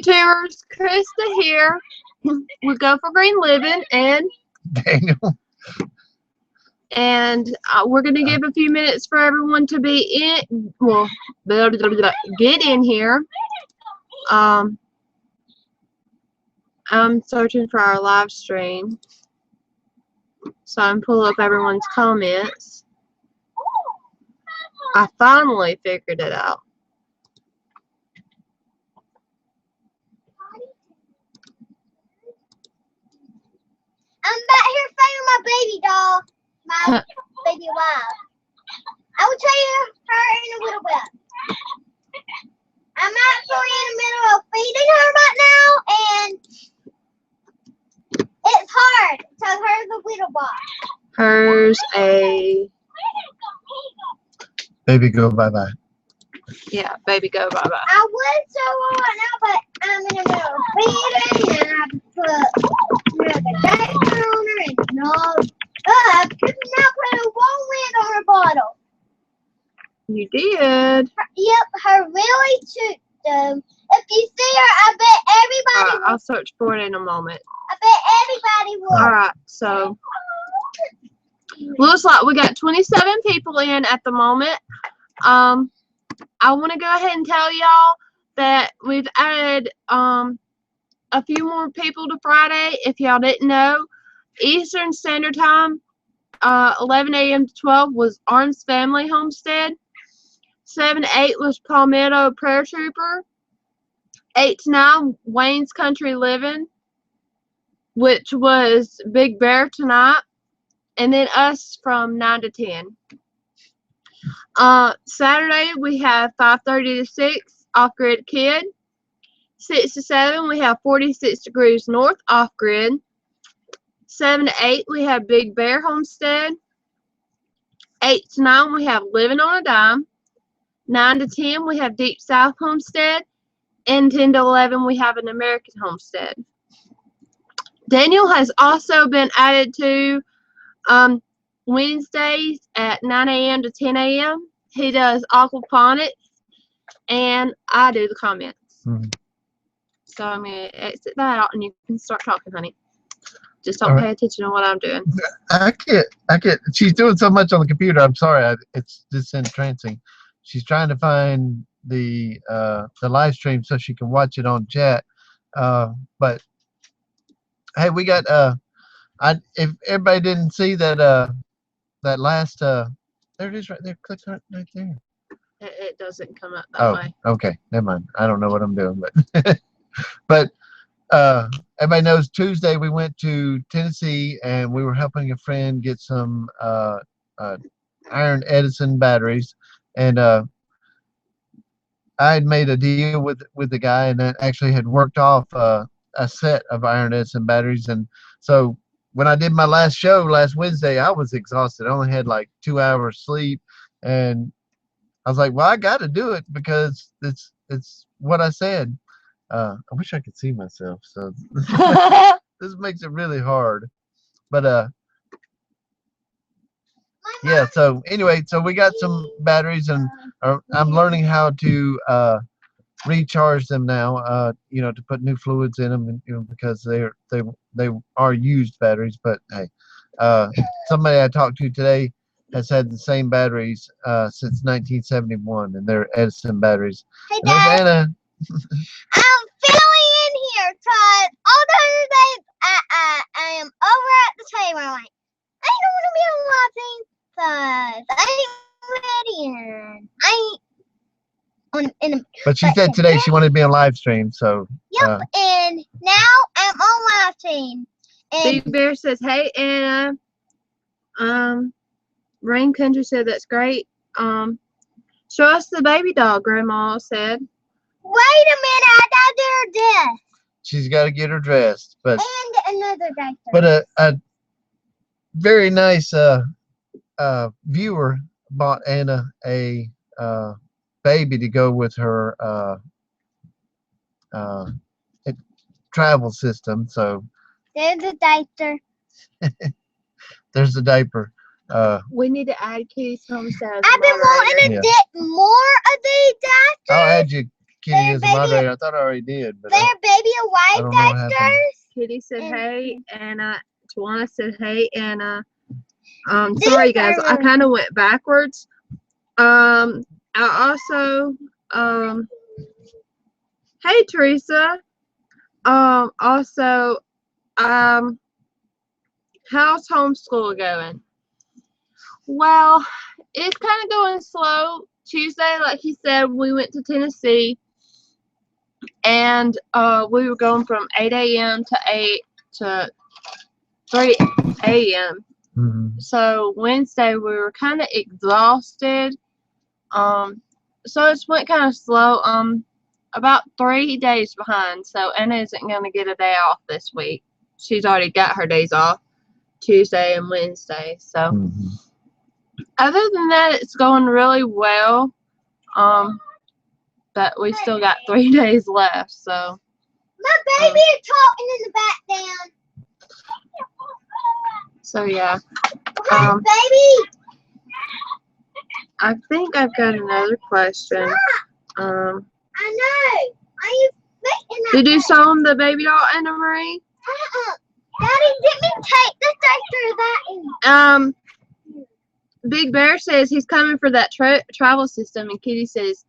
YouTubers, Krista here. We go for green living and Daniel. And we're going to give a few minutes for everyone to be in. Well, get in here. I'm searching for our live stream. So I'm pulling up everyone's comments. I finally figured it out. I'm back here finding my baby doll. My baby wife. I will tell you her in a little bit. I'm actually in the middle of feeding her right now, and it's hard. So hers a little box. Hers a Baby, go bye-bye. yeah, baby go bye-bye. I would show her right now, but I'm in the middle of feeding, and I have to put the diaper on her, and no. I could not put a one lid on her bottle. You did. Yep, her really took them. If you see her, I bet everybody I'll search for it in a moment. I bet everybody will. Alright, so looks like we got 27 people in at the moment. I want to go ahead and tell y'all that we've added a few more people to Friday. If y'all didn't know, Eastern Standard Time, 11 a.m. to 12 was Arms Family Homestead. 7 to 8 was Palmetto Prayer Trooper. 8 to 9, Wayne's Country Living, which was Big Bear tonight. And then us from 9 to 10. Saturday, we have 5:30 to 6, Off-Grid Kid. 6 to 7, we have 46 Degrees North, Off-Grid. 7 to 8, we have Big Bear Homestead. 8 to 9, we have Living on a Dime. 9 to 10, we have Deep South Homestead. And 10 to 11, we have an American Homestead. Daniel has also been added to Wednesdays at 9 a.m. to 10 a.m. He does aquaponics, and I do the comments. Mm-hmm. So I'm going to exit that out, and you can start talking, honey. Just All don't right. pay attention to what I'm doing. I can't. She's doing so much on the computer. I'm sorry. It's just entrancing. She's trying to find the live stream so she can watch it on chat. But hey, we got if everybody didn't see that that last there it is right there. Click right there. It doesn't come up that way. Okay, never mind. I don't know what I'm doing, but but everybody knows Tuesday we went to Tennessee and we were helping a friend get some iron Edison batteries, and I had made a deal with the guy, and that actually had worked off a set of iron Edison batteries. And so when I did my last show last Wednesday, I was exhausted. I only had like 2 hours sleep, and I was like, well, I got to do it because it's what I said. I wish I could see myself. So this makes it really hard. But yeah. So anyway, so we got some batteries, and I'm learning how to recharge them now. You know, to put new fluids in them, because they are used batteries. But hey, somebody I talked to today has had the same batteries since 1971, and they're Edison batteries. Hey, And there's Dad. Anna. I'm filling in here because all the other days I am over at the table. I'm like, I don't want to be on my team because I ain't ready and I ain't on. But she said today she wanted to be on live stream, so. Yep, and now I'm on live team. And Big Bear says, hey, Anna. Rain Country said, that's great. Show us the baby doll, Grandma said. wait a minute, I gotta get her dressed. She's got to get her dressed, but And another diaper. but a very nice viewer bought Anna a baby to go with her travel system. So There's a diaper. there's the diaper. We need to add Kitty's Homestead. I've been wanting to Yeah. get more of these diapers. I'll add you Kitty as a moderator. I thought I already did, but There, baby, a I white don't know what happened. diapers. Kitty said And- hey, Anna. Tawana said hey, Anna. Sorry guys, I kind of went backwards. I also hey Teresa. Also, how's homeschool going? Well, it's kind of going slow. Tuesday, like he said, we went to Tennessee, and we were going from 8 a.m. to 3 a.m. Mm-hmm. So Wednesday we were kind of exhausted. So it's went kind of slow. About 3 days behind. So Anna isn't gonna get a day off this week. She's already got her days off, Tuesday and Wednesday. So Mm-hmm. other than that, it's going really well. But we still got 3 days left. So My baby is talking in the background. so yeah. Baby. I think I've got another question. I know. Are you making that? Did you way? show him the baby doll, Anna Marie? Daddy, let me take the tractor that in. Big Bear says he's coming for that travel system, and Kitty says,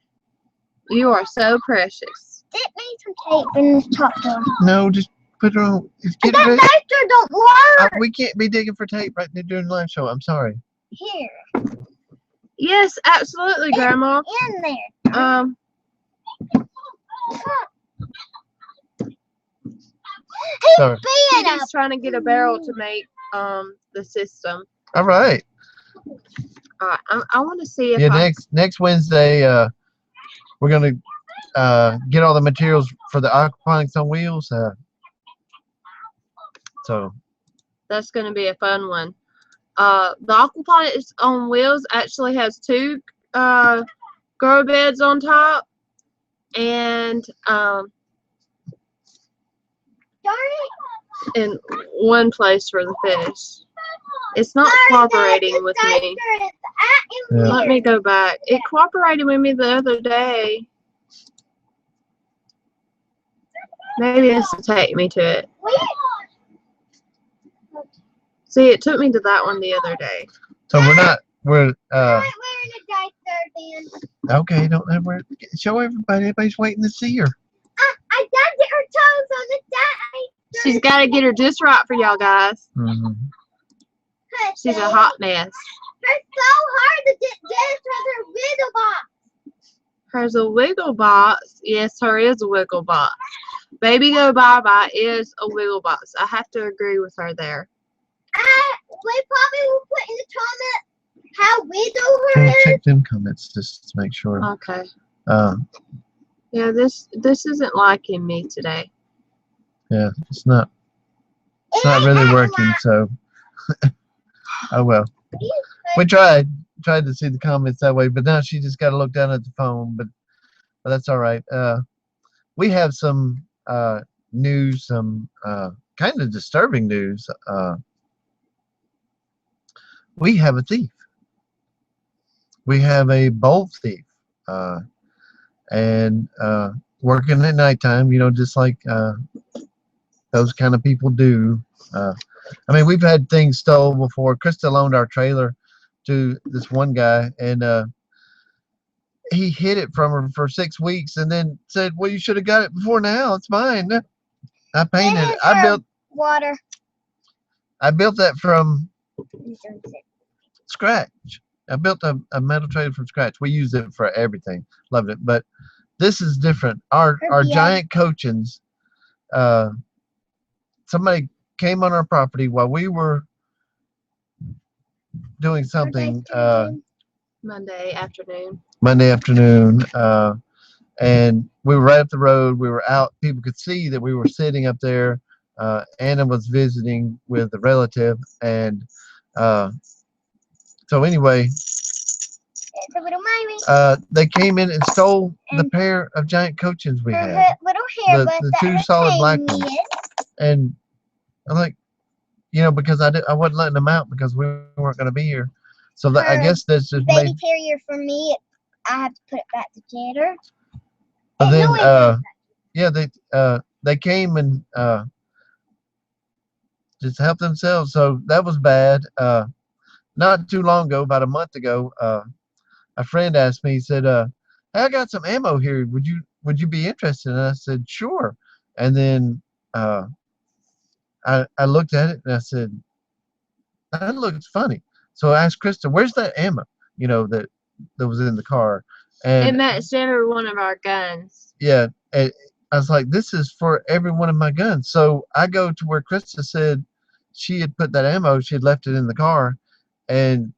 "You are so precious." Get me some tape in this tractor. No, just put it on. Just get That it ready. tractor don't work. We can't be digging for tape right during the live show. I'm sorry. Here, Yes, absolutely, Grandma. in there. Sorry. Being up. Kitty's trying to get a barrel to make the system. All right. I want to see if Yeah. Next Wednesday, we're gonna get all the materials for the aquaponics on wheels. So that's going to be a fun one. The aquaponics on wheels actually has 2 grow beds on top, and Darn it. in one place for the fish. It's not cooperating with me. Yeah. Let me go back. It cooperated with me the other day. Maybe it's to take me to it. See, it took me to that one the other day. we're I'm not wearing a diaper then. okay. Don't let her show everybody. Everybody's waiting to see her. I gotta get her toes on the diaper. She's got to get her just right for y'all guys. Mm-hmm. She's a hot mess. It's so hard to get this with her wiggle box. Hers a wiggle box. Yes, her is a wiggle box. Baby Go Bye Bye is a wiggle box. I have to agree with her there. We probably will put in the comment how wiggle her Can you is. check them comments just to make sure? Okay. Yeah, this isn't liking me today. it's not really working. So, oh well. We tried to see the comments that way, but now she just got to look down at the phone. But that's all right. We have some news, some kind of disturbing news. We have a thief. We have a bolt thief, and working at nighttime. Just like those kind of people do. I mean, we've had things stolen before. Krista loaned our trailer to this one guy, and he hid it from her for 6 weeks, and then said, "Well, you should have got it before now. It's mine." I painted it. I built water. I built that from scratch. I built a metal trailer from scratch. We use it for everything. Loved it. But this is different. Our giant coachins, somebody came on our property while we were doing something Monday afternoon. And we were right up the road. We were out. People could see that we were sitting up there. Anna was visiting with a relative, and so anyway, they came in and stole the pair of giant coachins we had. The 2 solid black ones. And I'm like, because I wasn't letting them out because we weren't going to be here. So I guess that's just baby terrier for me. I have to put it back together. But then, No, it yeah, they came and just helped themselves. So that was bad. Not too long ago, about a month ago, a friend asked me. He said, "Hey, I got some ammo here. Would you be interested?" And I said, "Sure." And then I looked at it and I said, "That looks funny." So I asked Krista, "Where's that ammo? That was in the car." It And matched every one of our guns. yeah, and I was like, "This is for every one of my guns." So I go to where Krista said she had put that ammo. She had left it in the car, and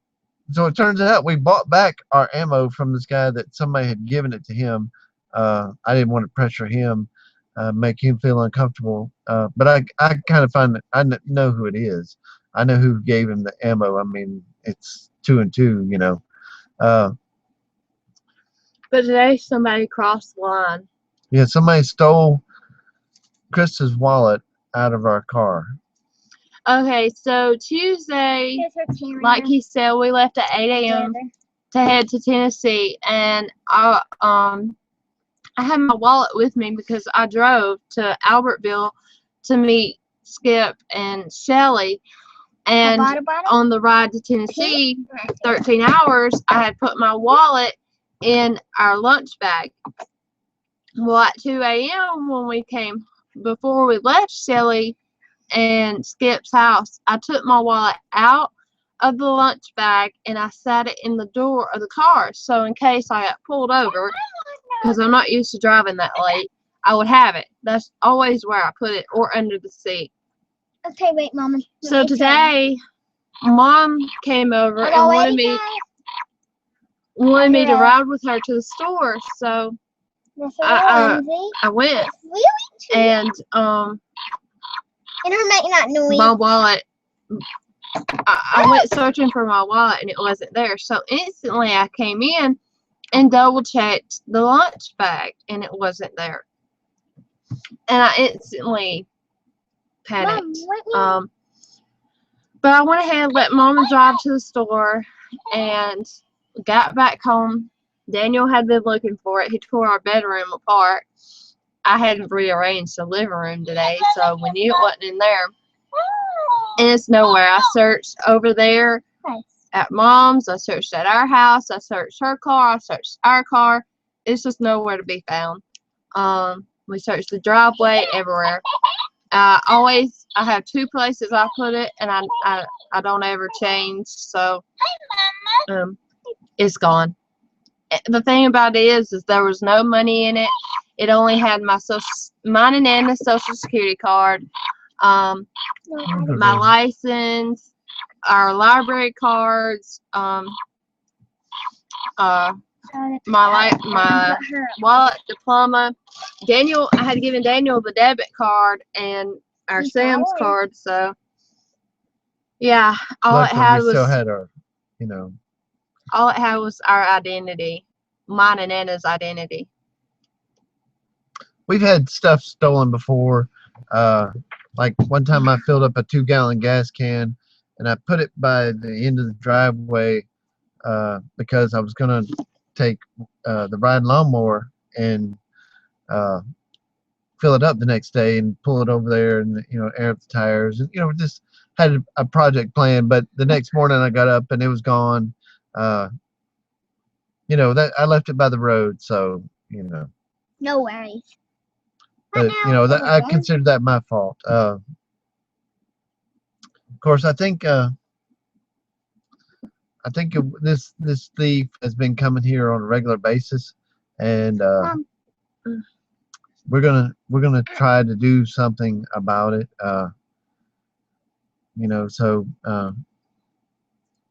so it turns out we bought back our ammo from this guy that somebody had given it to him. I didn't want to pressure him, make him feel uncomfortable. But I kind of find that know who it is. I know who gave him the ammo. I mean, it's 2 and 2. Uh, But today somebody crossed the line. yeah, somebody stole Krista's wallet out of our car. Okay, so Tuesday, like he said, we left at 8 a.m. to head to Tennessee, and I had my wallet with me because I drove to Albertville to meet Skip and Shelly, and on the ride to Tennessee, 13 hours, I had put my wallet in our lunch bag. Well, at 2 a.m. before we left Shelly and Skip's house, I took my wallet out of the lunch bag and I sat it in the door of the car. So in case I got pulled over, because I'm not used to driving that late, I would have it. That's always where I put it, or under the seat. Okay, wait, Mama. So today, Mom came over and wanted me to ride with her to the store. So I went, and And her making that noise. my wallet, I went searching for my wallet and it wasn't there. So instantly I came in and double checked the lunch bag and it wasn't there. And I instantly panicked. But I went ahead and let Mama drive to the store and got back home. Daniel had been looking for it. He tore our bedroom apart. I had rearranged the living room today, so we knew it wasn't in there. And it's nowhere. I searched over there at Mom's. I searched at our house. I searched her car. I searched our car. It's just nowhere to be found. We searched the driveway, everywhere. I have 2 places I put it, and I don't ever change. So it's gone. The thing about it is there was no money in it. It only had mine and Anna's social security card, my license, our library cards, my wallet, diploma. I had given Daniel the debit card and our Sam's card. So yeah, all it had was our identity, mine and Anna's identity. We've had stuff stolen before. Like one time I filled up a 2-gallon gas can and I put it by the end of the driveway because I was going to take the riding lawnmower and fill it up the next day and pull it over there and air up the tires and just had a project planned. But the next morning I got up and it was gone. That I left it by the road, so No worries. But that I consider that my fault. Of course, I think this thief has been coming here on a regular basis, and we're gonna try to do something about it. So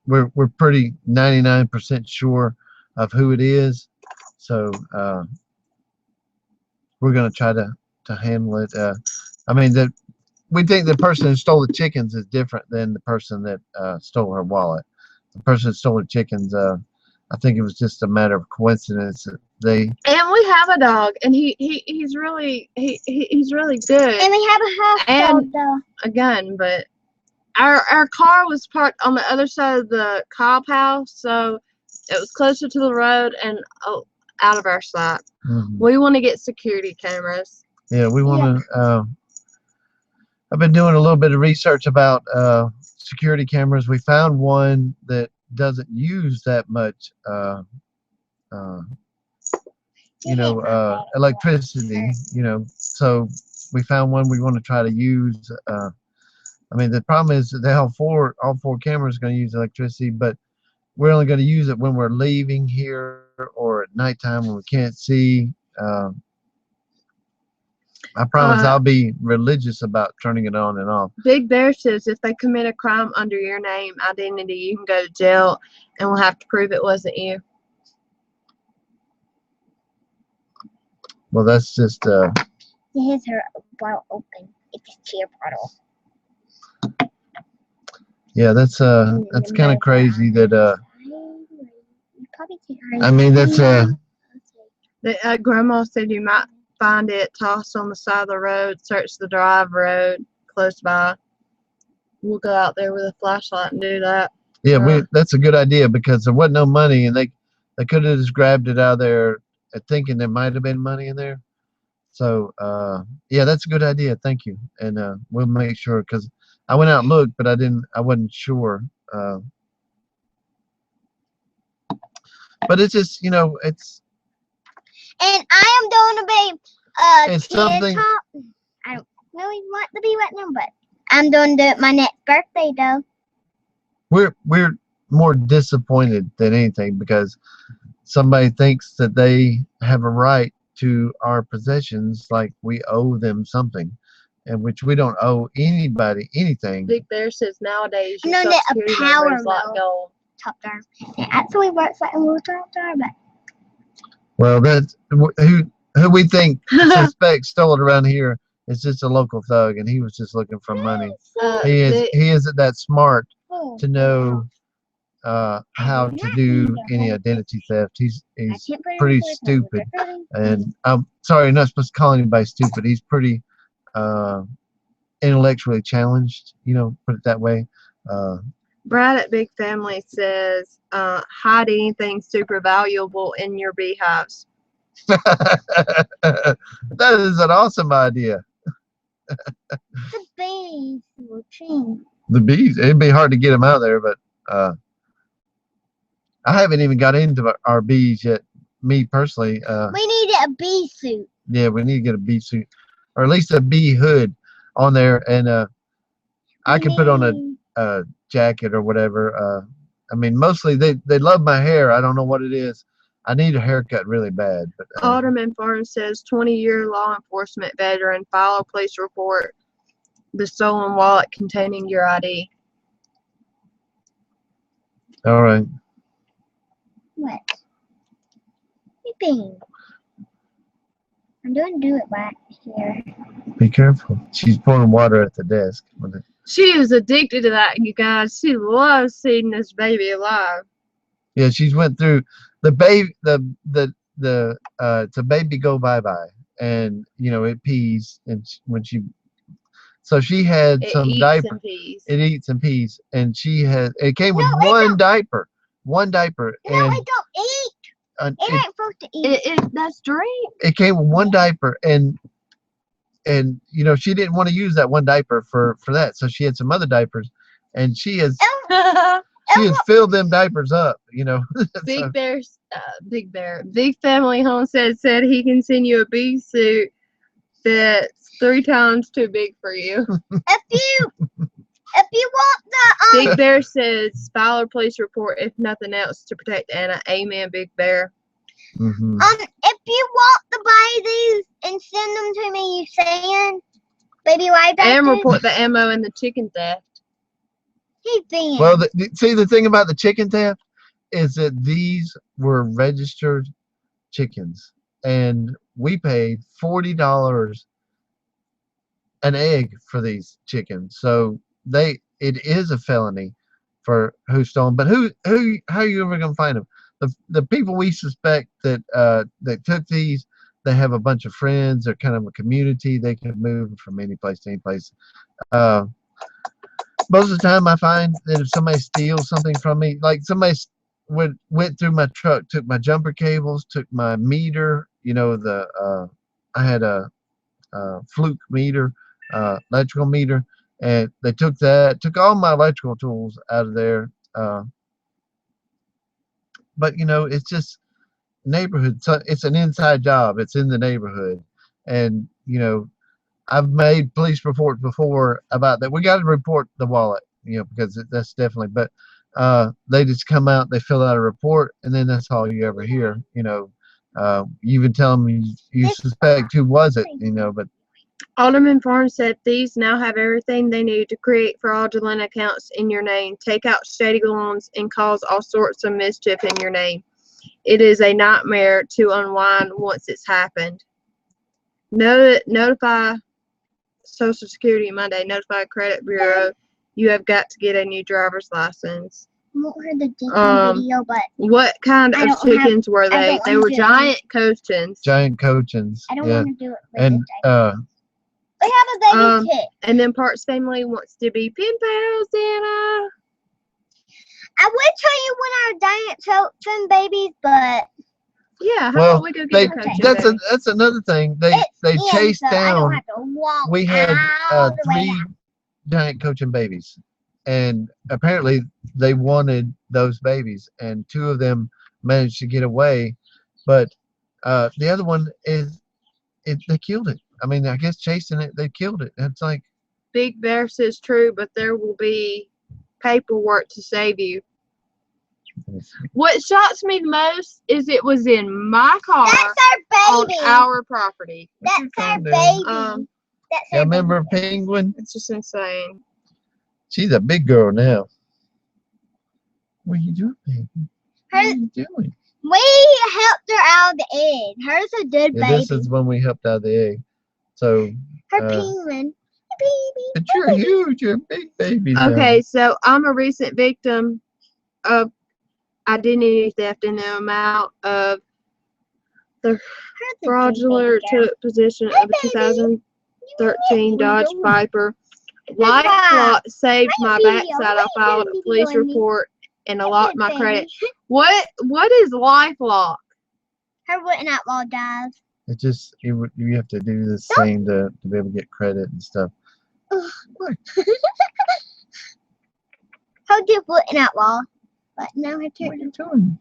we're pretty 99% sure of who it is. So we're gonna try to handle it. We think the person who stole the chickens is different than the person that stole her wallet. The person that stole the chickens, I think it was just a matter of coincidence that they. And we have a dog, and he's really he's really good. And we have a house dog, though. A gun, but our car was parked on the other side of the Cobb house, so it was closer to the road, and out of our sight. Mhm. We want to get security cameras. Yeah, we want to. I've been doing a little bit of research about security cameras. We found one that doesn't use that much, uh, electricity. So we found one we want to try to use. I mean, the problem is that all four cameras are going to use electricity, but we're only going to use it when we're leaving here or at nighttime when we can't see. I promise I'll be religious about turning it on and off. Big Bear says if they commit a crime under your name, identity, you can go to jail and we'll have to prove it wasn't you. Well, that's just. Here's her bottle open. It's a cheer bottle. Yeah, that's kind of crazy that. I mean, that's. Grandma said you might find it tossed on the side of the road. Search the drive road close by. We'll go out there with a flashlight and do that. Yeah, that's a good idea because there wasn't no money, and they could have just grabbed it out of there, thinking there might have been money in there. So yeah, that's a good idea. Thank you, and we'll make sure because I went out and looked, but I wasn't sure. But it's just it's. And I am going to be It's something. I don't really want to be right now, but I'm going to do it my next birthday though. We're more disappointed than anything because somebody thinks that they have a right to our possessions, like we owe them something, and which we don't owe anybody anything. Big Bear says nowadays I your know social that a security power number is like mill. gold. Top down. It actually works like a little top down, but Well, that's who we think suspect stole it around here is just a local thug, and he was just looking for money. He isn't that smart to know how to do any identity theft. He's pretty stupid, and I'm sorry, I'm not supposed to call anybody stupid. He's pretty intellectually challenged, put it that way. Brad at Big Family says, hide anything super valuable in your beehives. That is an awesome idea. the bees will change. The bees, it'd be hard to get them out of there, but I haven't even got into our bees yet, me personally. We need a bee suit. Yeah, we need to get a bee suit, or at least a bee hood on there, and I can put on a jacket or whatever. I mean, mostly they love my hair. I don't know what it is. I need a haircut really bad. But Alderman Farm says 20-year law enforcement veteran file a police report. The stolen wallet containing your ID. All right. What? Beeping. I'm going to do it right here. Be careful. She's pouring water at the desk. She was addicted to that, you guys. She loves seeing this baby alive. Yeah, she's went through the baby. It's a baby go bye-bye, and it pees, and so she had some diaper. It eats and pees, and it came with one diaper. One diaper. No, it don't eat. It ain't supposed to eat. That's drink. It came with one diaper, and she didn't want to use that one diaper for that, so she had some other diapers, and she has filled them diapers up. Big Family Homestead said he can send you a bee suit that's 3 times too big for you. If you want the Big Bear says file a police report if nothing else to protect Anna. Amen, Big Bear. Mm-hmm. If you want to buy these and send them to me, you saying, baby, why that? And report the ammo and the chicken theft. Well, see, the thing about the chicken theft is that these were registered chickens, and we paid $40 an egg for these chickens. So it is a felony for who stole them. But how are you ever gonna find them? The people we suspect that took these, they have a bunch of friends. They're kind of a community. They can move from any place to any place. Most of the time, I find that if somebody steals something from me, like somebody went through my truck, took my jumper cables, took my meter. I had a fluke meter, electrical meter, and they took all my electrical tools out of there. But it's just neighborhood. So it's an inside job. It's in the neighborhood, and I've made police reports before about that. We got to report the wallet, because that's definitely. But they just come out, they fill out a report, and then that's all you ever hear. You even tell them you suspect who was it. But Alderman Farnes said thieves now have everything they need to create fraudulent accounts in your name, take out shady loans, and cause all sorts of mischief in your name. It is a nightmare to unwind once it's happened. Notify Social Security Monday. Notify Credit Bureau. You have got to get a new driver's license. I won't hear the chicken video, but What kind I of don't have- chickens were I they? don't They wanna were do it. giant cochins. giant cochins. I don't Yeah. want to do it. And We have a baby tick. And then Parks family wants to be pen pals, Dana. I would tell you when our giant children babies, but Yeah, how Well, about we go get a coaching? that's another thing. They it's chased in, so I down. don't have to walk We had all the way 3 out. giant coaching babies, and apparently they wanted those babies, and 2 of them managed to get away, but the other one they killed it. I mean, I guess chasing it, they killed it. It's like, Big Bear says true, but there will be paperwork to save you. What shocks me the most is it was in my car That's our on baby. our property. That's our calm baby. down. That's Yeah, our remember baby. Penguin? It's just insane. She's a big girl now. What are you doing, baby? What are you doing? We helped her out of the egg. Her's a good Yeah, baby. this is when we helped out the egg. So, Her penguin. Baby. but you're huge. You're a big baby now. Okay, so I'm a recent victim of identity theft in the amount of the Her's a good fraudulent baby girl. took possession Hi, of a 2013 Dodge Window. Viper. Wow. LifeLock saved Hi, my video. backside. I Hi, filed a video police on me. report and Hi, locked my baby. credit. What is LifeLock? Her wouldn't outlaw dive. It's just you have to do this thing to be able to get credit and stuff. How did wouldn't outlaw? But now her What turn. are you doing?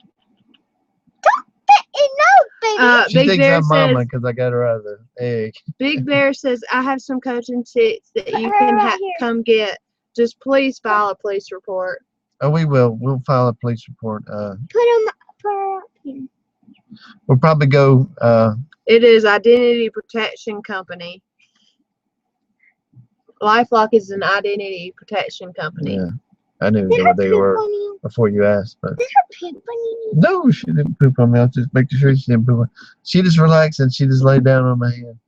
No, baby. She Big thinks Bear I'm mama says. because I got her out of the egg. Big Bear says I have some coaching chicks that you Her can right here. come get. Just please file a police report. Oh, we will. We'll file a police report. Put her up here. We'll probably go. It is Identity Protection Company. LifeLock is an identity protection company. Yeah, I knew Did her what they poop were on you? before you asked, but Did her poop on you? no, she didn't poop on me. I was just making sure she didn't poop on. She just relaxed and she just laid down on my hand.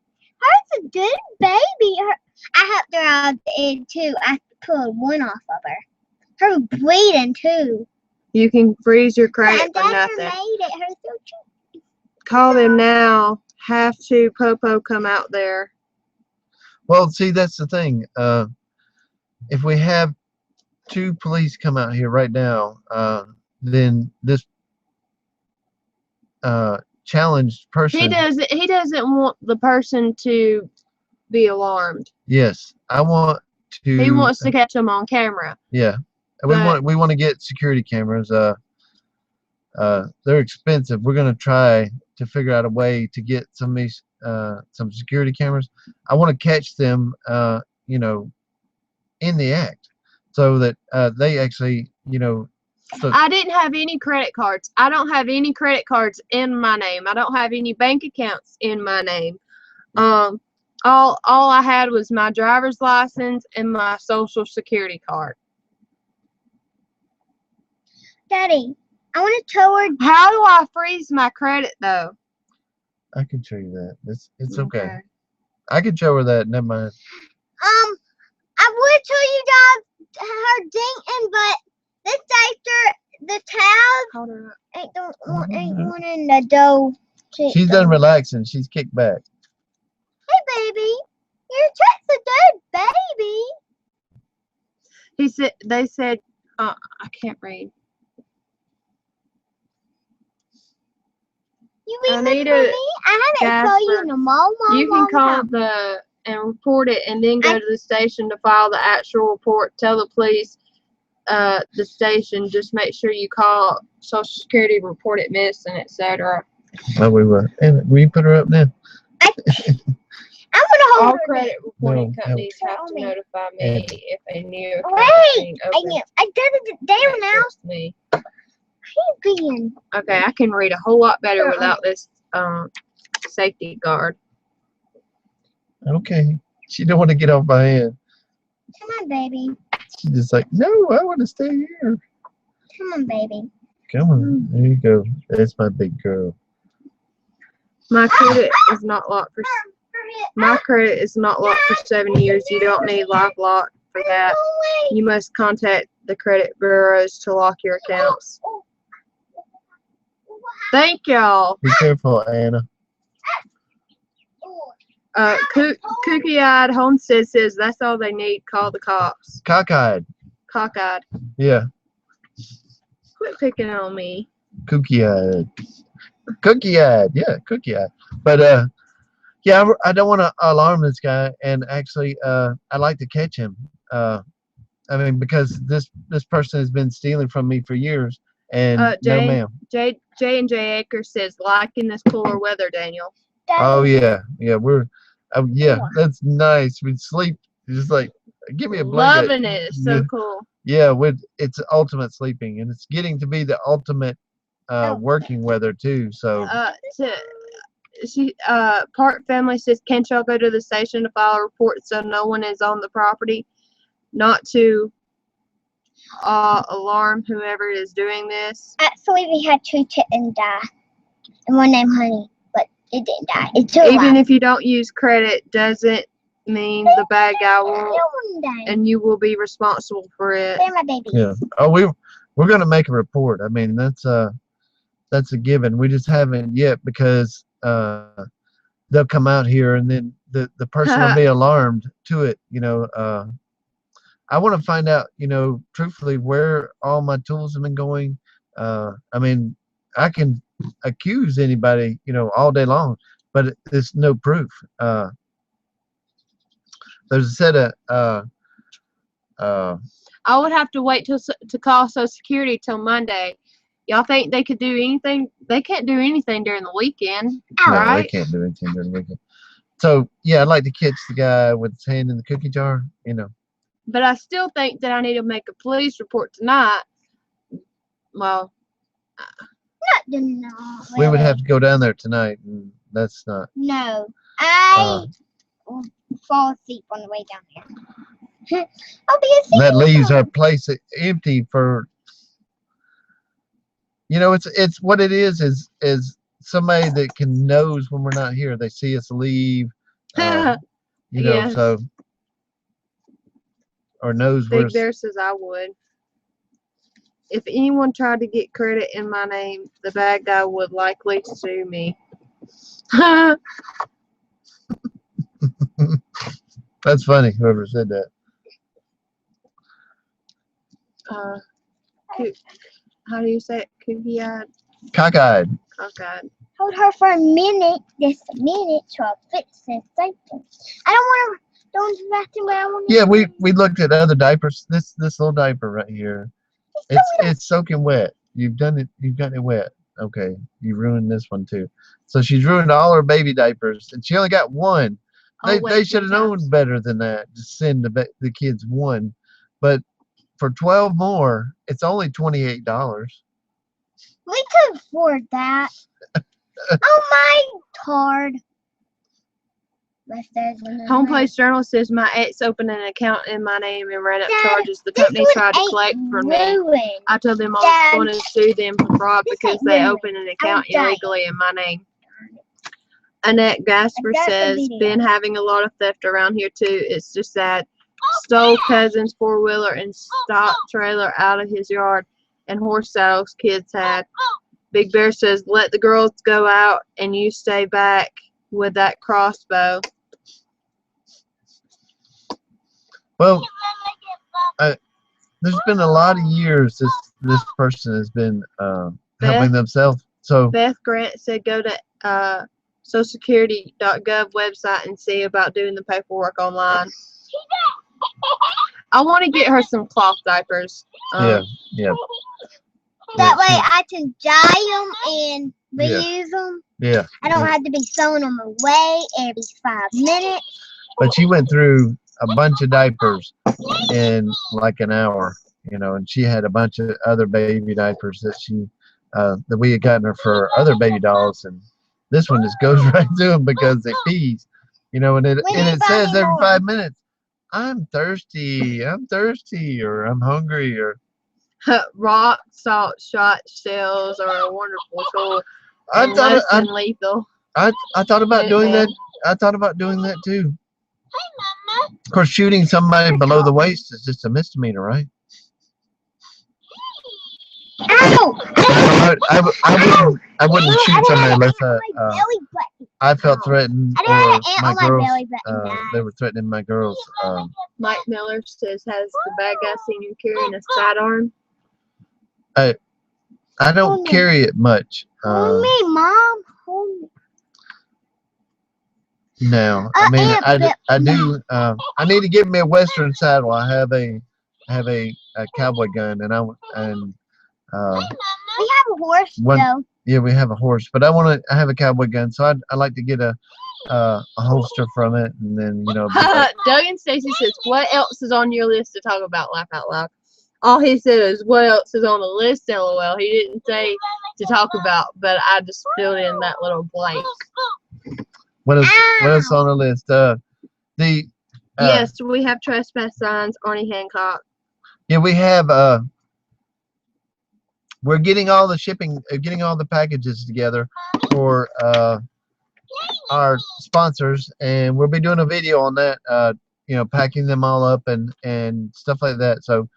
Her's a good baby. I helped her out of the egg too. I pulled one off of her. Her was bleeding too. You can freeze your credit And for Dad nothing. made it. Her's so cute. Call them now. Have to Popo come out there. Well, see, that's the thing. If we have 2 police come out here right now, then this challenged person. He doesn't want the person to be alarmed. Yes, I want to. He wants to catch them on camera. Yeah, and But- we want to get security cameras. They're expensive. We're gonna try to figure out a way to get some of these some security cameras. I want to catch them, in the act, so that they actually, So, I didn't have any credit cards. I don't have any credit cards in my name. I don't have any bank accounts in my name. All I had was my driver's license and my social security card. Daddy, I want to show her. How do I freeze my credit though? I can show you that. It's okay. I can show her that. Never mind. I would tell you guys her ding but this diaper, the tab Hold her up. ain't one in the dough. She's done relaxing. She's kicked back. Hey, baby, you're just a good baby. He said. They said. I can't read. You I remember need me? a I haven't saw you in a long You can call time. and report it, and then go to the station to file the actual report. Tell the police, the station. Just make sure you call Social Security, report it missing, etc. Oh, we were. And will you put her up now? I'm gonna hold All her. credit reporting No, companies no. have to notify me if a new account Wait, being I opened. knew. I got it down now. Access me. Being. Okay, I can read a whole lot better without this safety guard. Okay. She don't want to get off my hand. Come on, baby. She's just like, no, I want to stay here. Come on, baby. Come on. There you go. That's my big girl. My credit is not locked for 7 years. You don't need LifeLock for that. You must contact the credit bureaus to lock your accounts. Thank y'all. Be careful, Anna. Kooky-eyed Homestead says that's all they need. Call the cops. Cockeyed. Cockeyed. Yeah. Quit picking on me. Cookie-eyed. Cookie-eyed. Yeah, cookie-eyed. But, yeah, I don't want to alarm this guy. And actually, I'd like to catch him. I mean, because this person has been stealing from me for years. And no, ma'am. J and J Acre says, liking this cooler weather, Daniel. Oh, yeah. Yeah, yeah, that's nice. We'd sleep just like, give me a blanket. Loving it. It's so cool. Yeah, it's ultimate sleeping, and it's getting to be the ultimate working weather too. So Park family says, can't y'all go to the station to file a report so no one is on the property? Not to alarm whoever is doing this. Actually, we had 2 chickens die, and one named Honey, but it didn't die. It's Even if you don't use credit, doesn't mean the bad guy won't, and you will be responsible for it. They're my babies. yeah. Oh, we're gonna make a report. I mean, that's a given. We just haven't yet because they'll come out here and then the person will be alarmed to it. I want to find out, truthfully, where all my tools have been going. I mean, I can accuse anybody, all day long, but there's no proof. There's a set of I would have to wait to call Social Security till Monday. Y'all think they could do anything? They can't do anything during the weekend, no, right? they can't do anything during the weekend. So yeah, I'd like to catch the guy with his hand in the cookie jar, But I still think that I need to make a police report tonight. Well, We would have to go down there tonight, and that's not. No, I will fall asleep on the way down here. I'll be asleep. That leaves our place empty for. It's what it is somebody that knows when we're not here. They see us leave, Yes. so or knows Big where. Bear says I would. If anyone tried to get credit in my name, the bad guy would likely sue me. That's funny. Whoever said that. How do you say it? Cookie-eyed? Cockeyed. Cockeyed. Hold her for a minute, just a minute, so I'll fix this diaper. I don't want to go into the bathroom, but I want to. Yeah, we looked at other diapers. This little diaper right here. It's soaking wet. You've done it. You've gotten it wet. Okay, you ruined this one too. So she's ruined all her baby diapers, and she only got one. They should have known better than that. Just send the kids one, but for 12 more, it's only $28. We could afford that. Oh my card. Home Place Journal says my ex opened an account in my name and ran up charges. The company tried to collect from me. I told them I was going to sue them for fraud because they opened an account illegally in my name. Annette Gasper says, been having a lot of theft around here too. It's just sad. Stole cousin's 4-wheeler and stock trailer out of his yard and horse saddles kids had. Big Bear says, let the girls go out and you stay back with that crossbow. Well, there's been a lot of years this person has been helping themselves So Beth Grant said go to socialsecurity.gov website and see about doing the paperwork online. I want to get her some cloth diapers. yeah. That way she- I can dye them and reuse them. yeah. I don't have to be throwing them away every 5 minutes. But she went through a bunch of diapers in like an hour, and she had a bunch of other baby diapers that we had gotten her for other baby dolls, and this one just goes right through them because it pees, and it says every 5 minutes, I'm thirsty, or I'm hungry, or Rock salt shot shells are a wonderful tool and I less thought than lethal. I thought about doing Yeah. that. I thought about doing that too. Of course, shooting somebody below the waist is just a misdemeanor, right? Ow! I wouldn't shoot somebody unless My belly button. I felt threatened, I don't have or an ant my on my girls belly button, guys. they were threatening my girls. Mike Miller says, has the bad guy seen you carrying a sidearm? I don't carry it much. Hold me, Mom. Hold me. No, I mean Ant I do. I need to get me a Western saddle. I have a cowboy gun, and We have a horse, One- though. yeah, we have a horse, but I have a cowboy gun, so I like to get a holster from it, and then Doug and Stacy says, what else is on your list to talk about? Laugh out loud. All he said is, what else is on the list? LOL. He didn't say to talk about, but I just filled in that little blank. what else on the list? Yes, we have trespass signs. Arnie Hancock. Yeah, we have. We're getting all the getting all the packages together for our sponsors, and we'll be doing a video on that. Packing them all up and stuff like that. So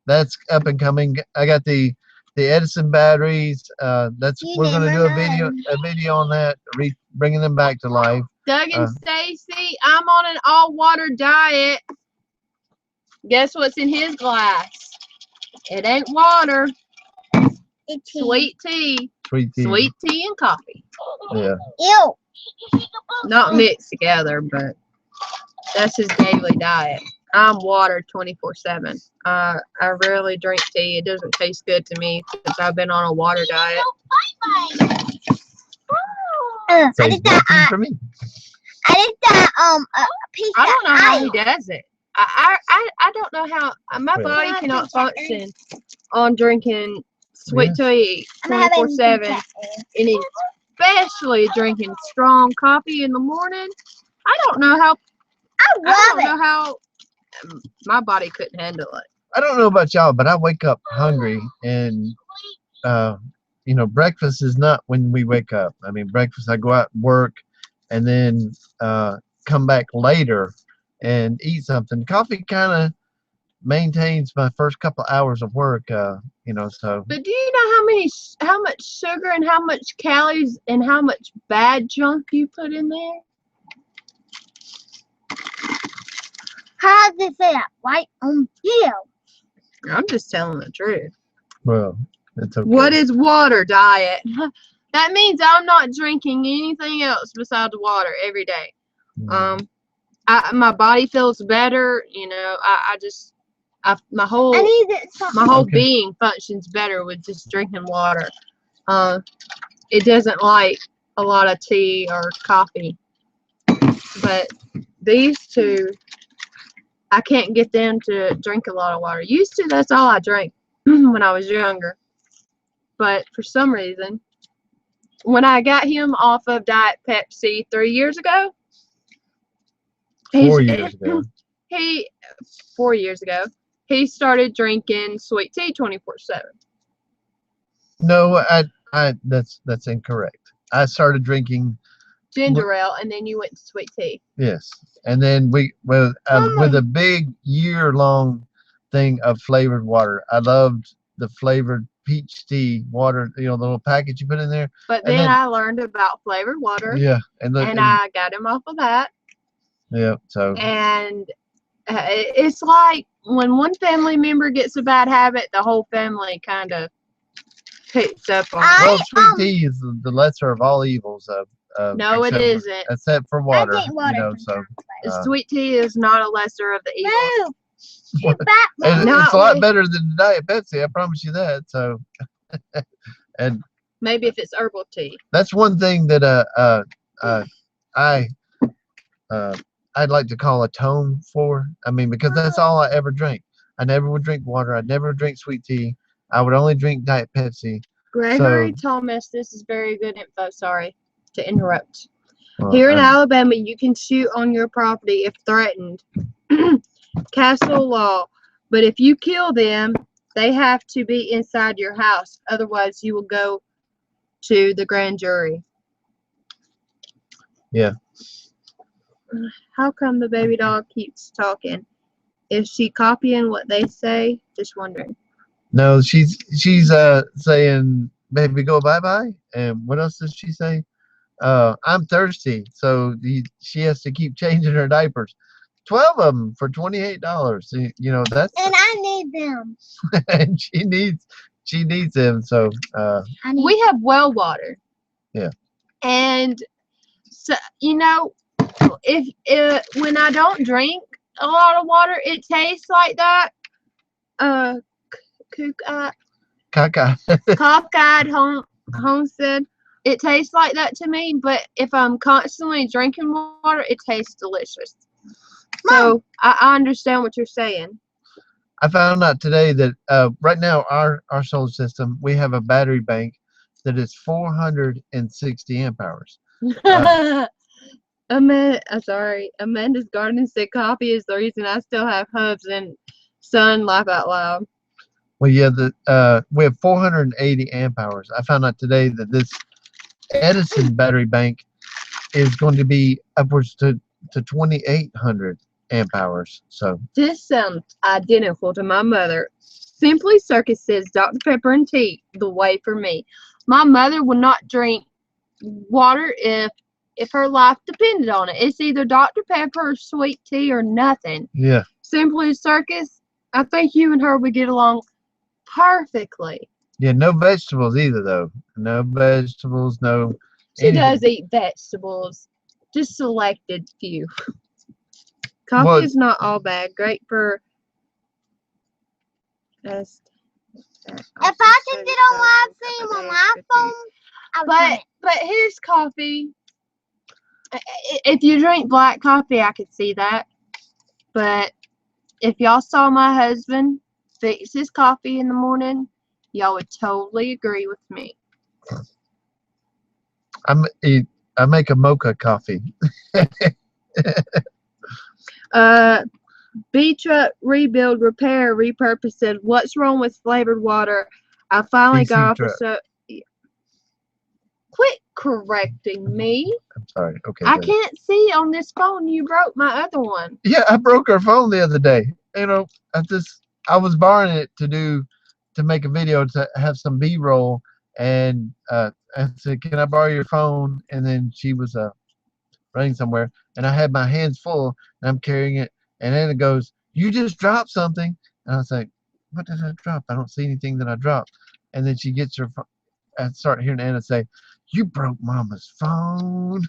that's up and coming. I got the Edison batteries. We're gonna do a video on that, bringing them back to life. Doug and Stacy, I'm on an all water diet. Guess what's in his glass? It ain't water. It's Sweet tea. Sweet tea. Sweet tea and coffee. Yeah. Ew. Not mixed together, but that's his daily diet. I'm water 24/7. I rarely drink tea. It doesn't taste good to me since I've been on a water diet. I Tastes did that. nothing for me. I did that. A piece I don't know of how ice. he does it. I don't know how my body Yeah. cannot function on drinking sweet tea I'm having 24/7, and especially drinking strong coffee in the morning. I don't know how. I I don't love know how my body couldn't handle it. I don't know about y'all, but I wake up hungry, and breakfast is not when we wake up. I mean, breakfast, I go out and work, and then come back later and eat something. Coffee kind of maintains my first couple hours of work, so. But do you know how much sugar and how much calories and how much bad junk you put in there? How does it say that? Right on video. I'm just telling the truth. Well, it's okay. What is water diet? That means I'm not drinking anything else besides water every day. My body feels better. My whole I need it. Okay. being functions better with just drinking water. It doesn't like a lot of tea or coffee, but these two, I can't get them to drink a lot of water. Used to, that's all I drank when I was younger, but for some reason, when I got him off of Diet Pepsi 3 years ago, 4 years ago. 4 years ago, he started drinking sweet tea 24/7. No, that's incorrect. I started drinking. Ginger ale, and then you went to sweet tea. Yes, and then with a big year-long thing of flavored water. I loved the flavored peach tea water. The little package you put in there. But And then then- I learned about flavored water, Yeah, and I got him off of that. yeah. So And it's like when one family member gets a bad habit, the whole family kind of picks up on. Well, sweet tea is the lesser of all evils. No, it isn't. Except for I water. drink water You know, so sometimes. Sweet tea is not a lesser of the evils. No, you back and Not it's a lot with- better than Diet Pepsi. I promise you that. So, and Maybe if it's herbal tea. that's one thing that I'd like to call atone for. I mean, because that's all I ever drank. I never would drink water. I'd never drink sweet tea. I would only drink Diet Pepsi. Gregory Thomas, this is very good info. Sorry to interrupt. Well, Here in Alabama, you can shoot on your property if threatened. Castle law. But if you kill them, they have to be inside your house. Otherwise, you will go to the grand jury. Yeah. How come the baby dog keeps talking? Is she copying what they say? Just wondering. No, she's saying, "Baby, go bye-bye." And what else does she say? I'm thirsty, so she has to keep changing her diapers. 12 of them for $28. You know, that's and I need them. and she needs them. So We have well water. Yeah. And so if when I don't drink a lot of water, it tastes like that. Caca. Cockeyed Homestead. It tastes like that to me, but if I'm constantly drinking water, it tastes delicious. So I understand what you're saying. I found out today that right now our solar system, we have a battery bank that is 460 amp hours. Amanda's garden said coffee is the reason I still have hubs and sun laugh out loud. Well, yeah, we have 480 amp hours. I found out today that this Edison battery bank is going to be upwards to 2,800 amp hours. So This sounds identical to my mother. Simply Circus says Dr. Pepper and tea, the way for me. My mother would not drink water if her life depended on it. It's either Dr. Pepper or sweet tea or nothing. yeah, Simply Circus, I think you and her would get along perfectly. yeah, no vegetables either though. No vegetables, no. She anything. does eat vegetables, just selected few. Coffee Well- is not all bad. Great for us. If I could get on live stream on my phone, I would. But here's coffee. If you drink black coffee, I could see that. But if y'all saw my husband fix his coffee in the morning, y'all would totally agree with me. I make a mocha coffee. B-Truck Rebuild Repair Repurpose said, what's wrong with flavored water? I finally BC got off truck. so quit correcting me. I'm sorry. Okay. I good. can't see on this phone. You broke my other one. Yeah, I broke her phone the other day. You know, I was borrowing it to make a video to have some B-roll, and I said, "Can I borrow your phone?" And then she was running somewhere, and I had my hands full, and I'm carrying it, and then it goes, "You just dropped something," and I was like, "What did I drop? I don't see anything that I dropped." And then she gets her phone. I start hearing Anna say, "You broke Mama's phone."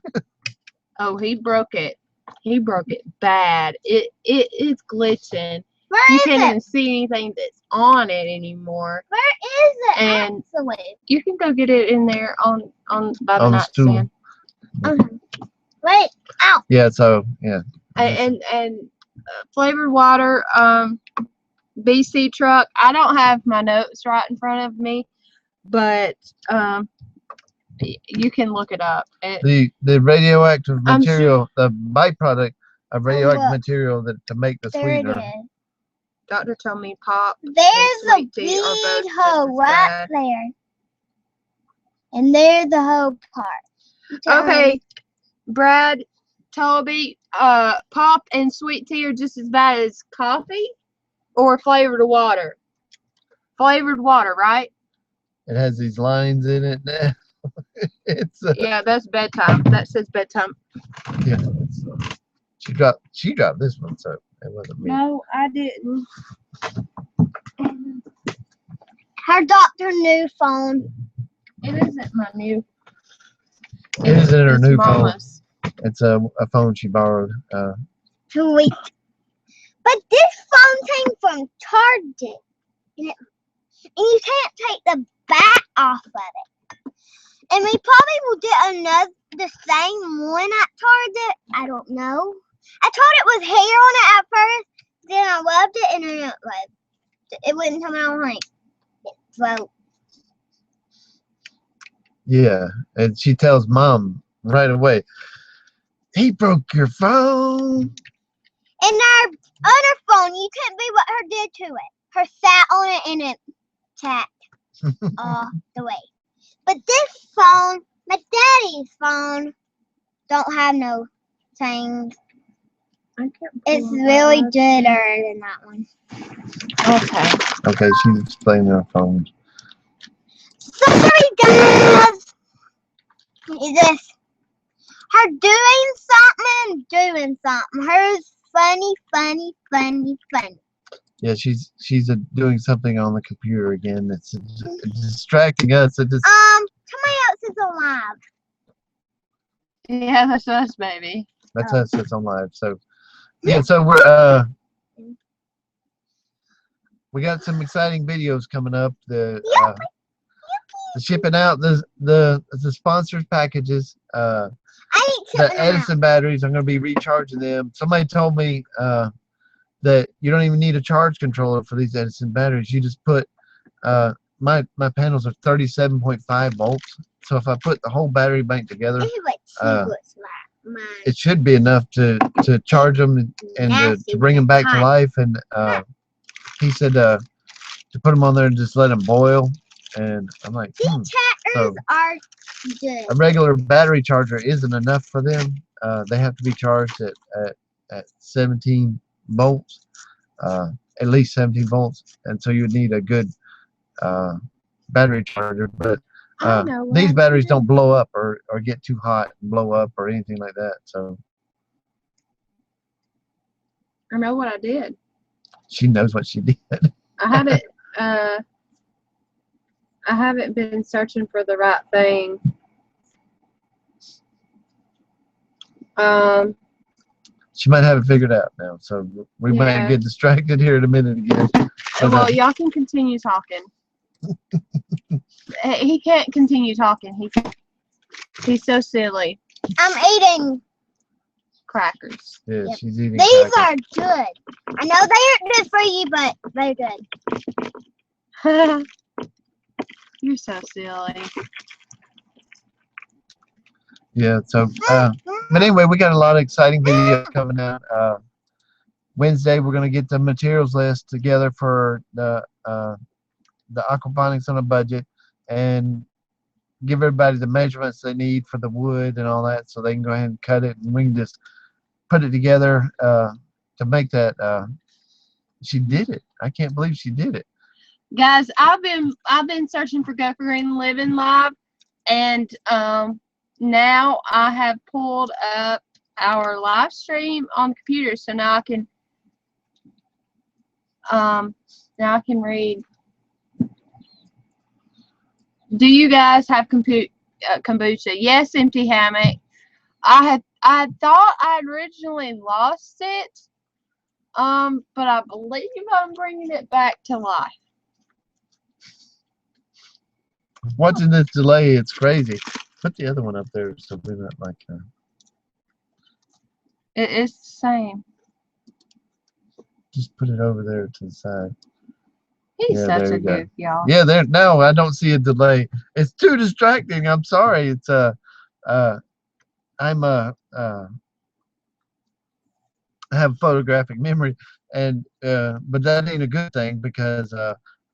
Oh, he broke it. He broke it bad. It's glitching. Where You is can't it? even see anything that's on it anymore. Where is it? And- Actually? You can go get it in there on by the On the stool. nightstand. Wait, ow. Yeah. So yeah. And flavored water, BC truck. I don't have my notes right in front of me, but you can look it up. The radioactive I'm material, the byproduct of radioactive look. material to make the There sweetener. it is. Doctor told me pop. There's a sweet tea are both big just hole as right bad. there. And there's the whole part. Okay, Brad, Toby, pop and sweet tea are just as bad as coffee or flavored water. Flavored water, right? It has these lines in it. It's Yeah, that's bedtime. That says bedtime. yeah. She dropped this one, so it wasn't me. No, I didn't. Her Dr. New phone. It isn't my new. It isn't her It's new phone. Mama's. It's a phone she borrowed. Sweet. But this phone came from Target. And you can't take the back off of it. And we probably will get the same one at Target. I don't know. I thought it was hair on it at first. Then I rubbed it and then it wouldn't come out like its throat. Yeah, and she tells Mom right away, he broke your phone. And our other phone, you couldn't be what her did to it. Her sat on it and it sat all the way. But this phone, my daddy's phone, don't have no things. It's really gooder than that one. Okay. Okay, she's explaining her phone. Sorry, guys. This her doing something. Hers funny. Yeah, she's doing something on the computer again. It's distracting us. It just Somebody else is alive. Yeah, that's us, baby. that's us. It's on live. So yeah, so we got some exciting videos coming up. The shipping out the sponsors packages. I ain't The shipping them out. Edison batteries, I'm going to be recharging them. Somebody told me that you don't even need a charge controller for these Edison batteries. You just put my panels are 37.5 volts. So if I put the whole battery bank together, This is what she looks like. Mine. it should be enough to charge them and to bring them back to life. And he said to put them on there and just let them boil. And I'm like, These tractors are good. a regular battery charger isn't enough for them. They have to be charged at 17 volts, at least 17 volts, and so you would need a good battery charger. But these batteries don't blow up or get too hot and blow up or anything like that. So I know what I did. she knows what she did. I haven't been searching for the right thing. She might have it figured out now, so we might get distracted here in a minute again. Well, y'all can continue talking. He can't continue talking. He's so silly. I'm eating Crackers. Yeah, she's eating These crackers. are good. I know they aren't good for you, but they're good. You're so silly. Yeah, so but anyway, we got a lot of exciting videos coming out. Wednesday we're gonna get the materials list together for the aquaponics on a budget and give everybody the measurements they need for the wood and all that, so they can go ahead and cut it, and we can just put it together to make that. She did it. I can't believe she did it. Guys, I've been searching for Go for Green Living Live, and now I have pulled up our live stream on the computer, so now I can read. Do you guys have kombucha? Yes, Empty Hammock. I thought I had originally lost it, but I believe I'm bringing it back to life. Watching this delay, it's crazy. Put the other one up there so we're not like. It's the same. Just put it over there to the side. He's Yeah, such there a you go. goof, y'all. Yeah, there. No, I don't see a delay. It's too distracting. I'm sorry. It's I have photographic memory, and but that ain't a good thing because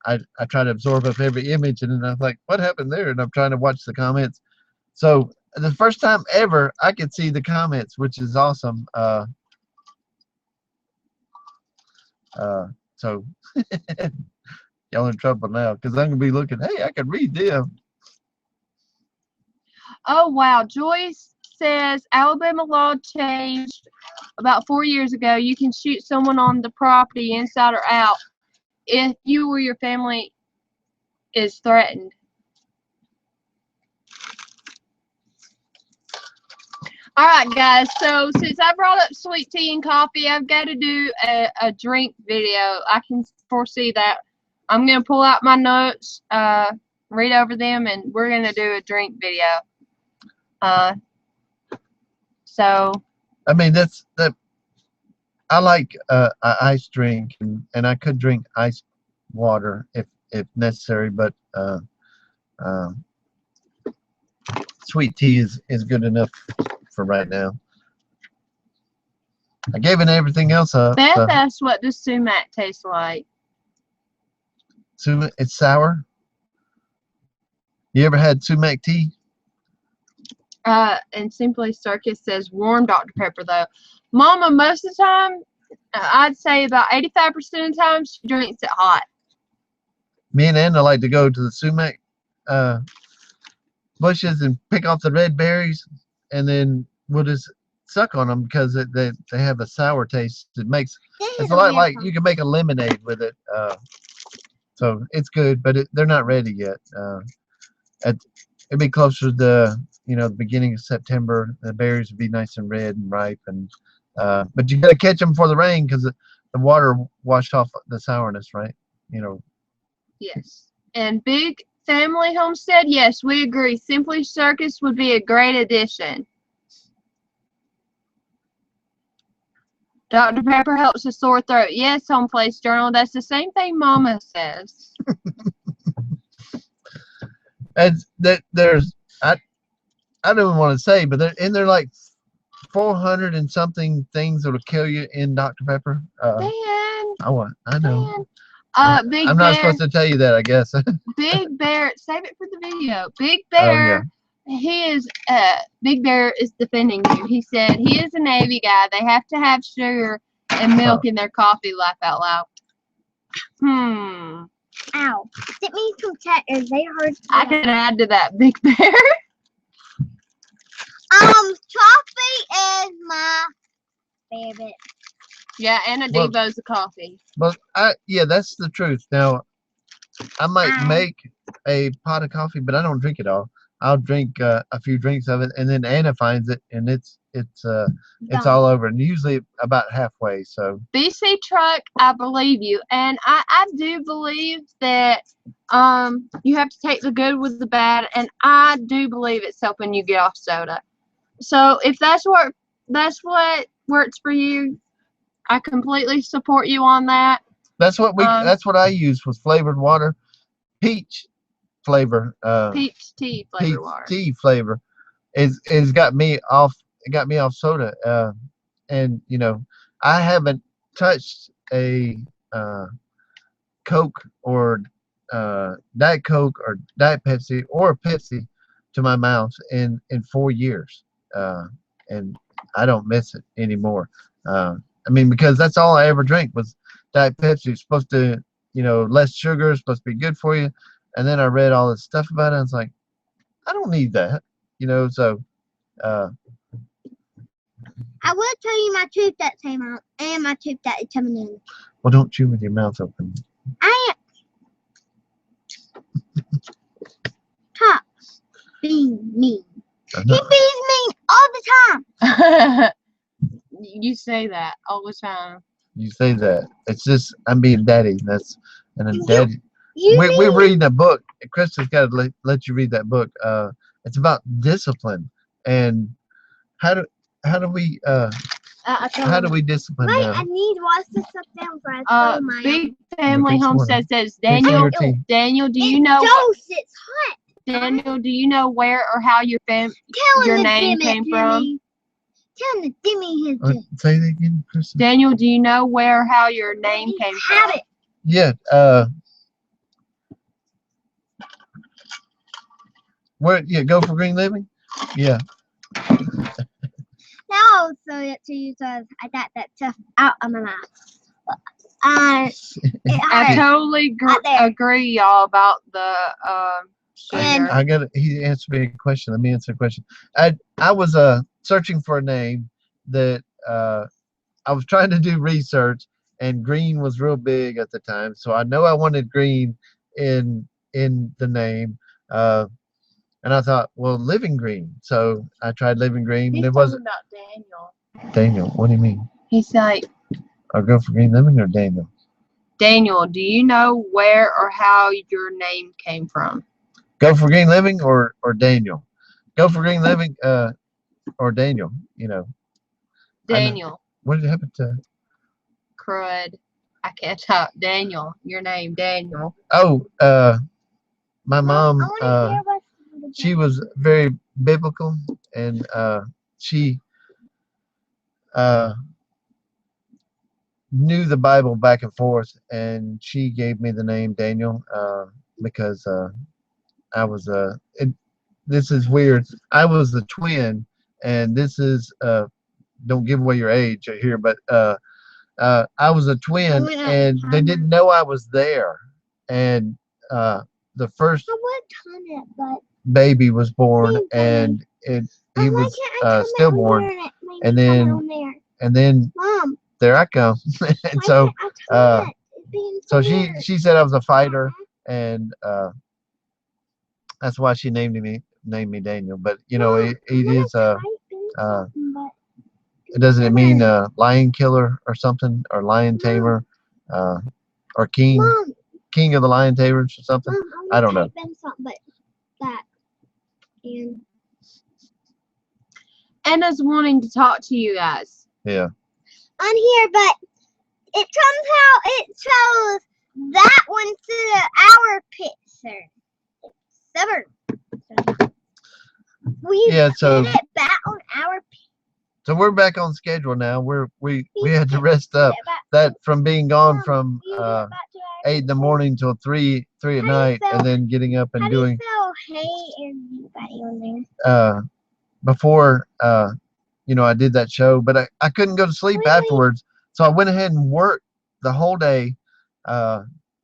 I try to absorb up every image, and then I'm like, what happened there? And I'm trying to watch the comments. So the first time ever I could see the comments, which is awesome. So y'all in trouble now because I'm gonna be looking. Hey, I can read them. Oh wow, Joyce says Alabama law changed about 4 years ago. You can shoot someone on the property, inside or out, if you or your family is threatened. All right, guys. So since I brought up sweet tea and coffee, I've got to do a drink video. I can foresee that. I'm gonna pull out my notes, read over them, and we're gonna do a drink video. So I mean, that's that. I like a ice drink, and I could drink ice water if necessary, but sweet tea is good enough for right now. I gave it everything else up. Beth So. asked, "What does sumac taste like?" It's sour. You ever had sumac tea? And Simply Circus says warm Dr. Pepper though. Mama, most of the time, I'd say about 85% of the time, she drinks it hot. Me and Anna like to go to the sumac bushes and pick off the red berries, and then we'll just suck on them because they have a sour taste. It's a lot like you can make a lemonade with it. So it's good, but they're not ready yet. It'd be closer to the beginning of September. The berries would be nice and red and ripe, and but you gotta catch them before the rain because the water washed off the sourness, right? Yes. And Big Family Homestead, yes, we agree. Simply Circus would be a great addition. Dr. Pepper helps a sore throat. Yes, Home Place Journal. That's the same thing Mama says. And there's I don't even want to say, but they're like 400 and something things that'll kill you in Dr. Pepper. Man. I know. Man. Big I'm Bear. not supposed to tell you that, I guess. Big Bear, save it for the video. Big Oh, Bear, Big Bear is defending you. He said he is a Navy guy. They have to have sugar and milk in their coffee. Laugh out loud. Ow. Sit me some checkers. They hurt. I can add to that, Big Bear. Coffee is my favorite. Yeah, and a Well- Devo's a coffee. But yeah, that's the truth. Now, I might make a pot of coffee, but I don't drink it all. I'll drink a few drinks of it, and then Anna finds it, and it's all over, and usually about halfway. So BC Truck, I believe you, and I do believe that you have to take the good with the bad, and I do believe it's helping you get off soda. So if that's what works for you, I completely support you on that. that's what that's what I use was flavored water, peach flavor, Peach tea flavored water. tea flavor, is got me off. It got me off soda, and I haven't touched a Coke or Diet Coke or Diet Pepsi or Pepsi to my mouth in 4 years, and I don't miss it anymore. I mean, because that's all I ever drank was Diet Pepsi. It's supposed to, less sugar, supposed to be good for you. And then I read all this stuff about it. And I was like, I don't need that, So, I will tell you my tooth that came out and my tooth that is coming in. well, don't chew with your mouth open. Top being mean. I He know. bees mean all the time. You say that all the time. You say that. It's just I'm being daddy. And a daddy. You mean We're reading a book. Krista's got to let you read that book. It's about discipline and how do we discipline wait, now? I need to wash this stuff down for I throw my Big Family Fix Homestead says, Fix Daniel, your tea. Daniel, do It's you know? Dose, it's hot. Daniel, do you know where or how your Tell your him to name dim it, came from? Jimmy. Tell him to give me his drink. Say that again, Krista. Daniel, do you know where or how your name He came had from? it. Yeah. Where? Yeah. Go for Green Living. Yeah. Now I'll throw it to you because I got that stuff out of my mouth. It I hurt. totally Right there. agree, y'all, about the And- sugar. He answered me a question. Let me answer a question. I was searching for a name that I was trying to do research, and green was real big at the time. So I know I wanted green in the name. And I thought, well, Living Green. So I tried Living Green. He's It talking wasn't about Daniel. Daniel. What do you mean? He's like, I'll go for Green Living or Daniel? Daniel, do you know where or how your name came from? Go for Green Living or Daniel? Go for Green Living or Daniel, you know. I know. Daniel. What did happen to? Crud. I can't talk. Daniel. Your name, Daniel. Oh, my Mom, mom, I want to hear what's she was very biblical, and she uh, knew the Bible back and forth, and she gave me the name Daniel because I was this is weird. I was the twin, and this is don't give away your age here, but I was a twin, going at and the they timer. didn't know I was there, and the first I would time it, but baby was born, Same thing. and he why was can't I time it on stillborn, there and it made me and time it then on there? and then Mom, there I come, and why so can't I time uh, it? It's being so so she weird. she said I was a fighter, and that's why she named me Daniel. But you know, Mom, it I wanna is type in uh, something, but doesn't it it's mean weird. lion killer or something, or lion tamer, or king Mom, of the lion tamers or something? Mom, I I don't want know. to type in something, but that and Anna's wanting to talk to you guys. Yeah. on here, but it somehow it shows that one to our picture. Severed. We Yeah. So get it back on our so we're back on schedule now. We had to picture. rest up. That from being gone Mom, from we get it back to our 8 in the picture. morning till 3 at How do you night, spell- and then getting up How and do you doing spell hey everybody on there? before you know, I did that show, but I couldn't go to sleep Really? afterwards, so I went ahead and worked the whole day.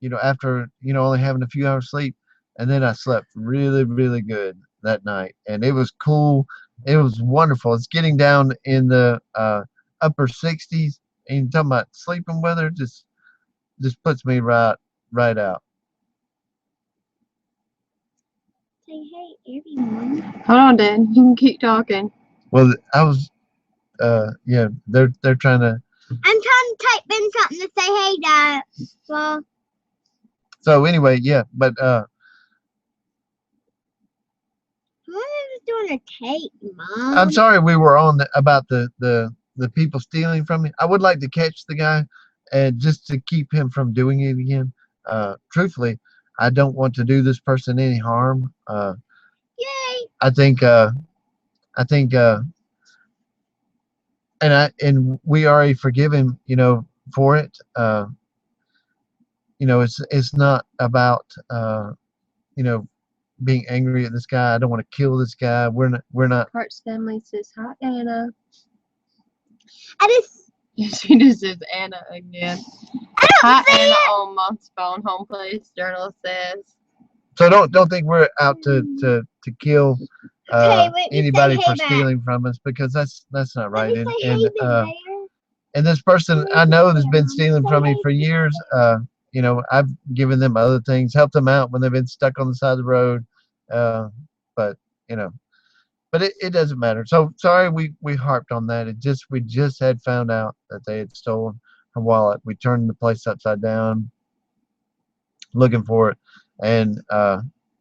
You know, after only having a few hours sleep, and then I slept really really good that night, and it was cool. It was wonderful. It's getting down in the upper 60s, and you're talking about sleeping weather, just puts me right out. Say hey everyone. Hold on, Dan. You can keep talking. Well, I was yeah, they're trying to. I'm trying to type in something to say hey Dad. Well, So anyway, yeah, but I was doing a tape, Mom. I'm sorry we were on about the people stealing from me. I would like to catch the guy, and just to keep him from doing it again. Truthfully, I don't want to do this person any harm. Yay! I think and we already forgive him, for it. It's not about you know being angry at this guy. I don't want to kill this guy. We're not. Parts family says hi, Anna. I just She just says Anna again. I Hi, don't see Anna it. on Mom's phone. Home Place Journal says. So don't think we're out to kill Okay, wait, you say anybody hey for back. stealing from us, because that's not Let right. me And say and hey Big uh, Bear. and this person I know has been stealing Say from me hey, for Big years. Bear. I've given them other things, helped them out when they've been stuck on the side of the road. But you know, but it doesn't matter. So sorry we harped on that. We just had found out that they had stolen her wallet. We turned the place upside down looking for it, and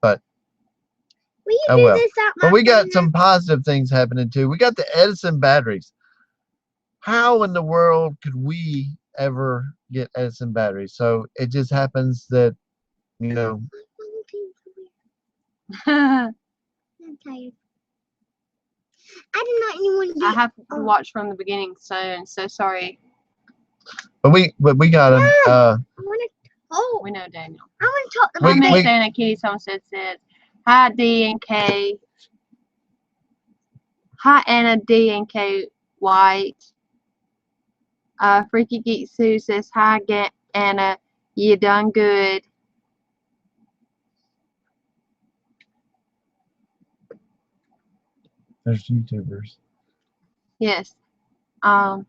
but Will you oh do well. this out But my we got phone? some positive things happening too. We got the Edison batteries. How in the world could we ever get Edison batteries? So it just happens that, you know, I'm tired. I did not even want to do I have to watch from the beginning soon. So sorry. but we got them. I want to talk. We know Daniel. I want to talk Hi, about Miss we- Anna Kitty's Homestead says. Hi, D and K. Hi, Anna D and K White. Freaky Geek Sue says, hi, Anna. You done good. There's YouTubers. Yes. I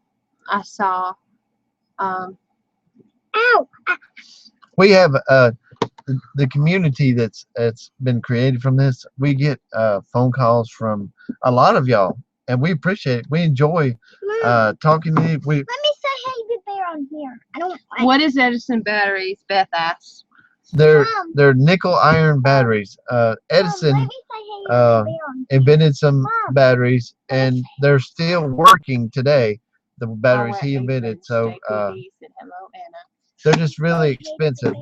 saw. Ow! We have the community that's been created from this. We get phone calls from a lot of y'all, and we appreciate it. We enjoy talking to you. We Let me say hey, Big Bear on here. I don't like What is Edison batteries? Beth asked. they're Mom. they're nickel iron batteries. Mom, Edison let me say hey, Big uh, Bear on invented some Mom. batteries, and they're still working today. The batteries Oh, he wait, invented. Adrian, So Stacey said hello, Anna. they're just really Hey, Big expensive. Bear.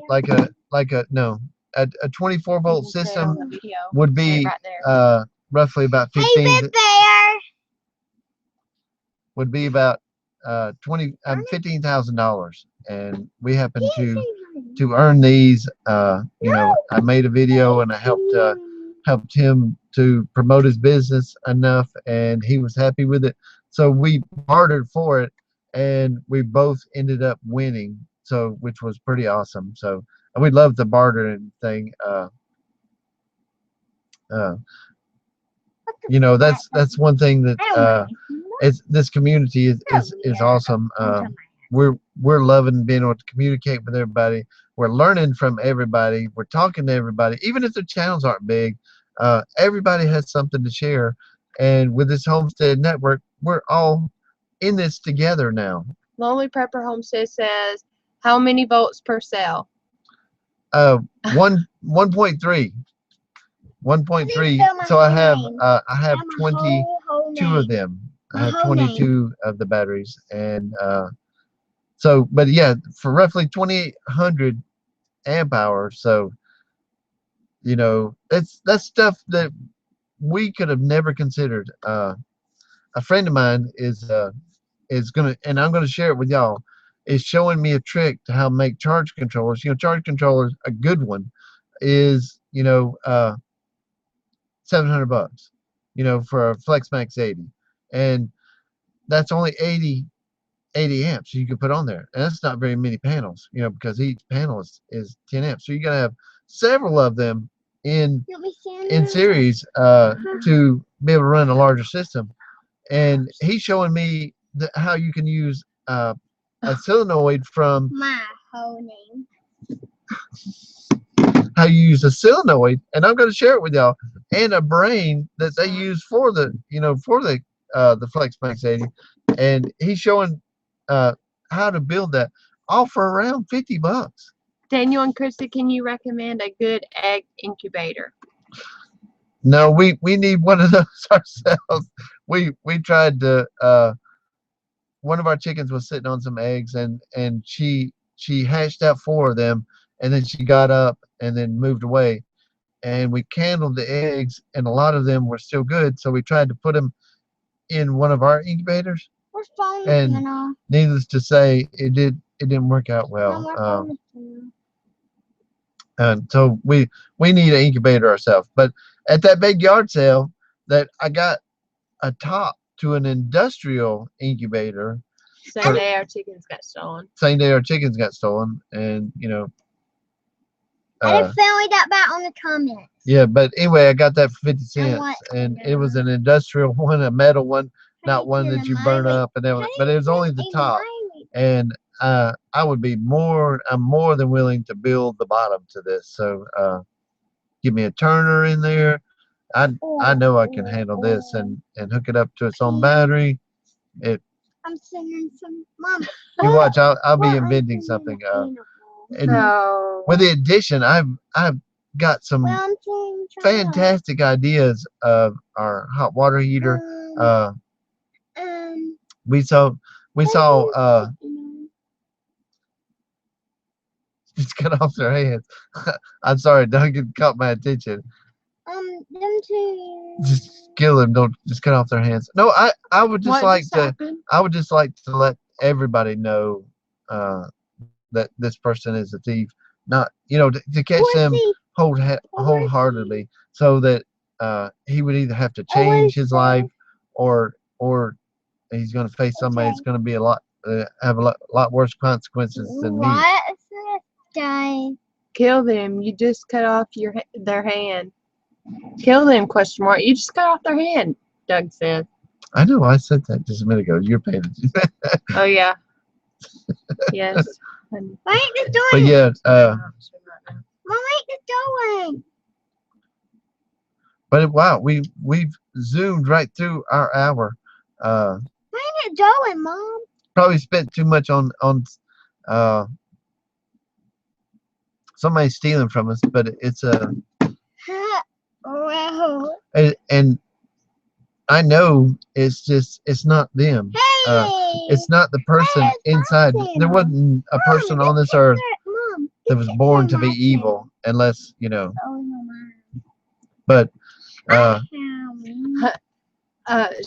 Like a no, a 24 volt You can say it system on the video. would Say it be right there. roughly about Hey, 15 Big Bear. would be about $15,000, and we happen to earn these. You know, I made a video and I helped him to promote his business enough, and he was happy with it. So we bartered for it, and we both ended up winning. So which was pretty awesome. So and we love the bartering thing. You know, that's one thing that it's this community is awesome. We're loving being able to communicate with everybody. We're learning from everybody. We're talking to everybody, even if their channels aren't big. Everybody has something to share, and with this Homestead Network, we're all in this together now. Lonely Prepper Homestead says, how many volts per cell? 1.3. 1.3. So I have 22 of them. I have 22 of the batteries, and so, but yeah, for roughly 2,800 amp hours. So, you know, that's stuff that we could have never considered. A friend of mine is gonna, and I'm gonna share it with y'all, is showing me a trick to how to make charge controllers. You know, charge controllers, a good one is, you know, $700, you know, for a FlexMax 80, and that's only 80 amps you can put on there, and that's not very many panels, you know, because each panel is 10 amps, so you gotta have several of them in series to be able to run a larger system. And he's showing me how you can use a solenoid from My whole name. how you use a solenoid, and I'm going to share it with y'all, and a brain that they use for the, you know, for the FlexMax 80, and he's showing how to build that, all for around $50. Daniel and Krista, can you recommend a good egg incubator? No, we need one of those ourselves. We tried to. One of our chickens was sitting on some eggs, and she hatched out 4 of them, and then she got up and then moved away, and we candled the eggs, and a lot of them were still good, so we tried to put them in one of our incubators, and needless to say, it didn't work out well. And so we need an incubator ourselves. But at that big yard sale, that I got a top to an industrial incubator. Same day our chickens got stolen. Same day our chickens got stolen, and you know. I didn't feel that bad on the comments. Yeah, but anyway, I got that for 50 cents, and it was an industrial one, a metal one, not one that you burn up, and everything, but it was only the top. And I'm more than willing to build the bottom to this. So give me a turner in there. I know I can handle this and hook it up to its own battery. I'm singing some mom. You watch, I'll be inventing something. And with the addition, I've got some fantastic ideas of our hot water heater. We saw just cut off their hands. I'm sorry, Duncan caught my attention. Them two. Just kill them. Don't just cut off their hands. No, I would just I would just like to let everybody know that this person is a thief. Not, you know, to catch them wholeheartedly, so that he would either have to change his life, or he's going to face somebody that's going to be have a lot worse consequences than me. What's this guy? Kill them. You just cut off their hand. Kill them, question mark. You just cut off their hand, Doug said. I know, I said that just a minute ago. You're paying attention. Oh, yeah. Yes. Why ain't this doing but yeah, Mom, ain't it going? But wow, we've zoomed right through our hour. Where ain't it going, Mom? Probably spent too much on somebody stealing from us, but it's Wow. and I know it's not them. Hey! It's not the person Hey, it's inside. not There them. wasn't a person on this earth Mom, that was born to be evil, unless But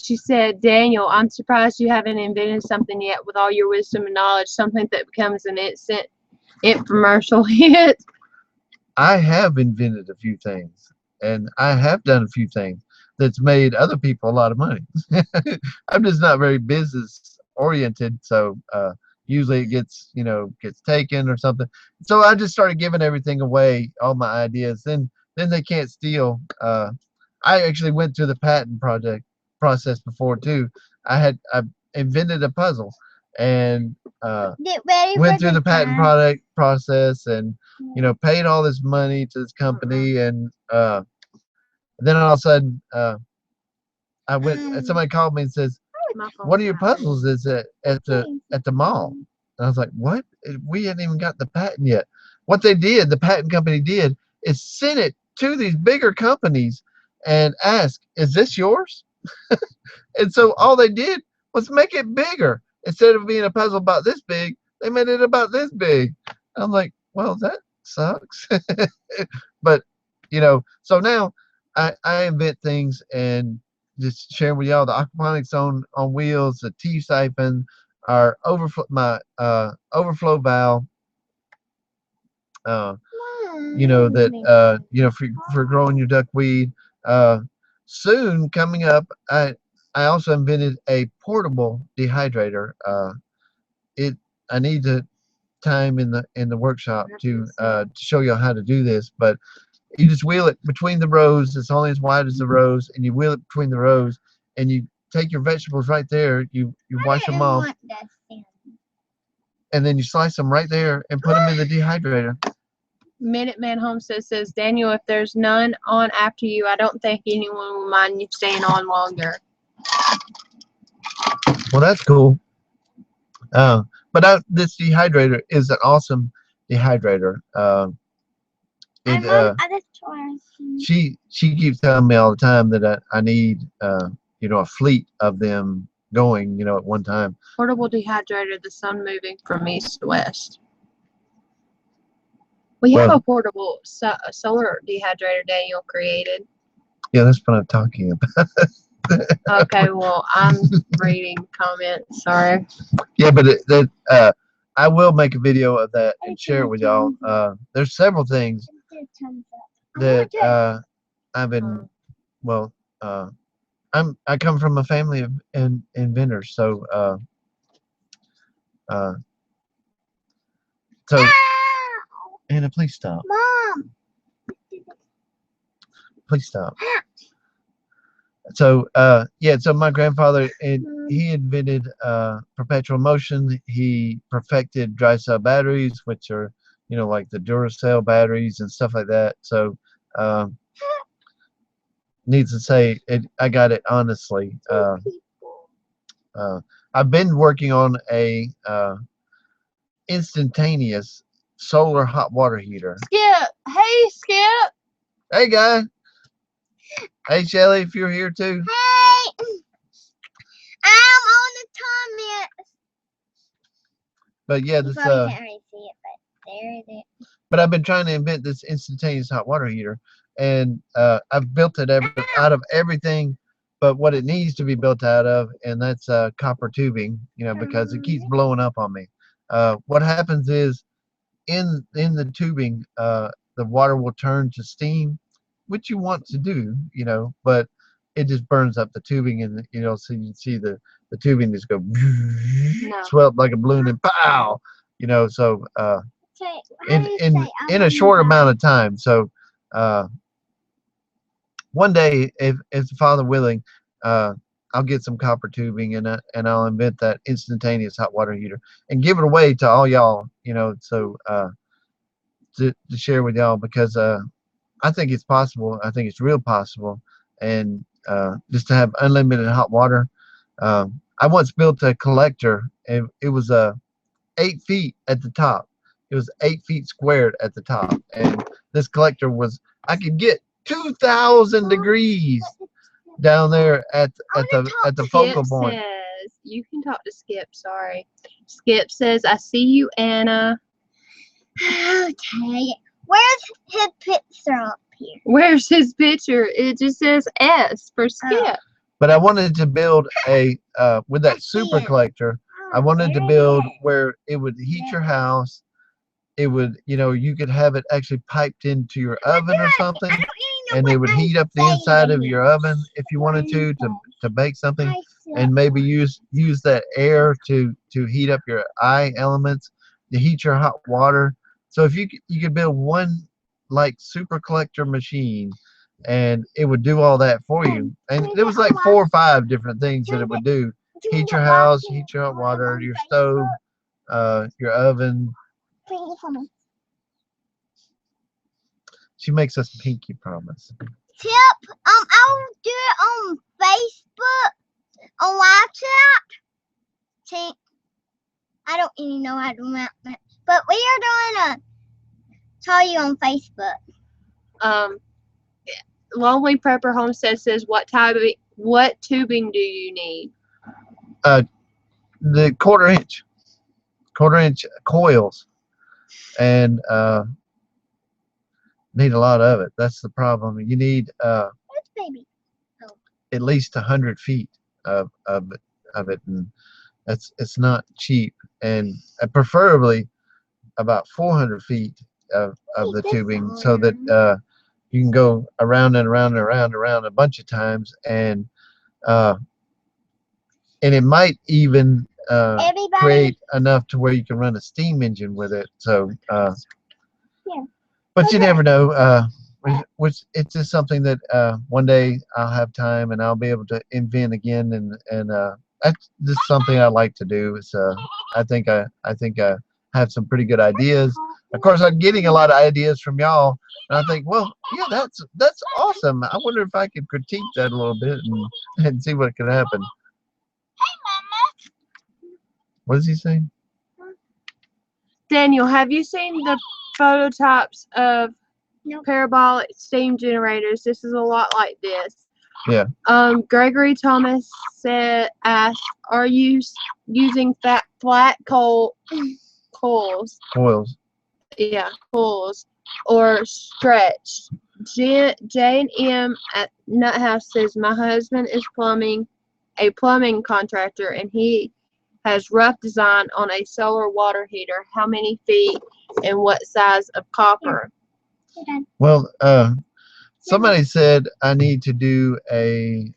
She said, Daniel, I'm surprised you haven't invented something yet with all your wisdom and knowledge, something that becomes an instant infomercial hit. I have invented a few things, and I have done a few things that's made other people a lot of money. I'm just not very business oriented, so usually it gets taken or something. So I just started giving everything away, all my ideas. Then they can't steal. I actually went through the patent process before too. I invented a puzzle and Get ready went for through the patent product process and paid all this money to this company and then all of a sudden I went somebody called me and says, one of your puzzles is at the mall. And I was like, what? We hadn't even got the patent yet. What they did, the patent company did, is send it to these bigger companies and ask, is this yours? And so all they did was make it bigger. Instead of being a puzzle about this big, they made it about this big. I'm like, well, that sucks. But, so now I invent things and just share with y'all the aquaponics on wheels, the tea siphon, our overflow valve, for growing your duckweed. Soon coming up, I also invented a portable dehydrator. I need the time in the workshop to show you how to do this, but you just wheel it between the rows. It's only as wide as the rows, and you wheel it between the rows, and you take your vegetables right there. You wash them off, and then you slice them right there and put them in the dehydrator. Minuteman Homestead says, Daniel, if there's none on after you, I don't think anyone will mind you staying on longer. Well, that's cool. But this dehydrator is an awesome dehydrator. She keeps telling me all the time that I need a fleet of them going at one time. Portable dehydrator, the sun moving from east to west. We have a portable solar dehydrator Daniel created. Yeah, that's what I'm talking about. Okay, well, I'm reading comments. Sorry. Yeah, but I will make a video of that and share it with y'all. There's several things that I've been. Well, I come from a family of inventors, so Anna, please stop. Mom. Please stop. So so my grandfather, he invented perpetual motion. He perfected dry cell batteries, which are like the Duracell batteries and stuff like that. So needs to say I got it honestly. I've been working on a instantaneous solar hot water heater. Skip. Hey, Skip. Hey, guy. Hey, Shelly, if you're here too. Hey, I'm on the comments. But yeah, You probably can't really see it, but there it is. But I've been trying to invent this instantaneous hot water heater, and I've built it out of everything but what it needs to be built out of, and that's copper tubing, because it keeps blowing up on me. What happens is in the tubing, the water will turn to steam, which you want to do, but it just burns up the tubing, and so you see the tubing just go swell up like a balloon and pow, so in a short amount of time. So one day, if the Father willing, I'll get some copper tubing and I'll invent that instantaneous hot water heater and give it away to all y'all, so to share with y'all because I think it's possible. I think it's real possible, and just to have unlimited hot water. I once built a collector, and it was 8 feet at the top. It was 8 feet squared at the top, and this collector was I could get 2,000 degrees down there at the focal Skip point. says, you can talk to Skip, sorry. Skip says, I see you, Anna. Okay. Where's his picture up here? Where's his picture? It just says S for Skip. But I wanted to build a with that super collector. I wanted to build where it would heat your house. It would, you could have it actually piped into your oven or something, and it would heat up the inside of your oven if you wanted to bake something, and maybe use that air to heat up your eye elements, to heat your hot water. So if you could build one like super collector machine, and it would do all that for you. And there was like 4 or 5 different things that it would do: heat your house, heat your hot water, your stove, your oven. She makes us pinky promise. Tip, I'll do it on Facebook, on live chat. See, I don't even know how to do that, but we are doing tell you on Facebook. Lonely Prepper Homestead says, what tubing do you need? The quarter-inch coils, and need a lot of it. That's the problem. You need Baby. at least 100 feet of it, and it's not cheap. And preferably about 400 feet of the tubing, so that you can go around and around and around and around a bunch of times, and it might even create enough to where you can run a steam engine with it. So but you never know. Which it's just something that one day I'll have time and I'll be able to invent again, and that's just something I like to do. Is I think I have some pretty good ideas. Of course, I'm getting a lot of ideas from y'all, and I think, well, yeah, that's awesome. I wonder if I could critique that a little bit and see what could happen. Hey, Mama. What is he saying? Daniel, have you seen the prototypes of Nope. parabolic steam generators? This is a lot like this. Yeah. Gregory Thomas asked, are you using flat coils? Coils. Yeah, coils or stretched. J&M at Nuthouse says, my husband is a plumbing contractor, and he has rough design on a solar water heater. How many feet and what size of copper? Well, somebody said I need to do a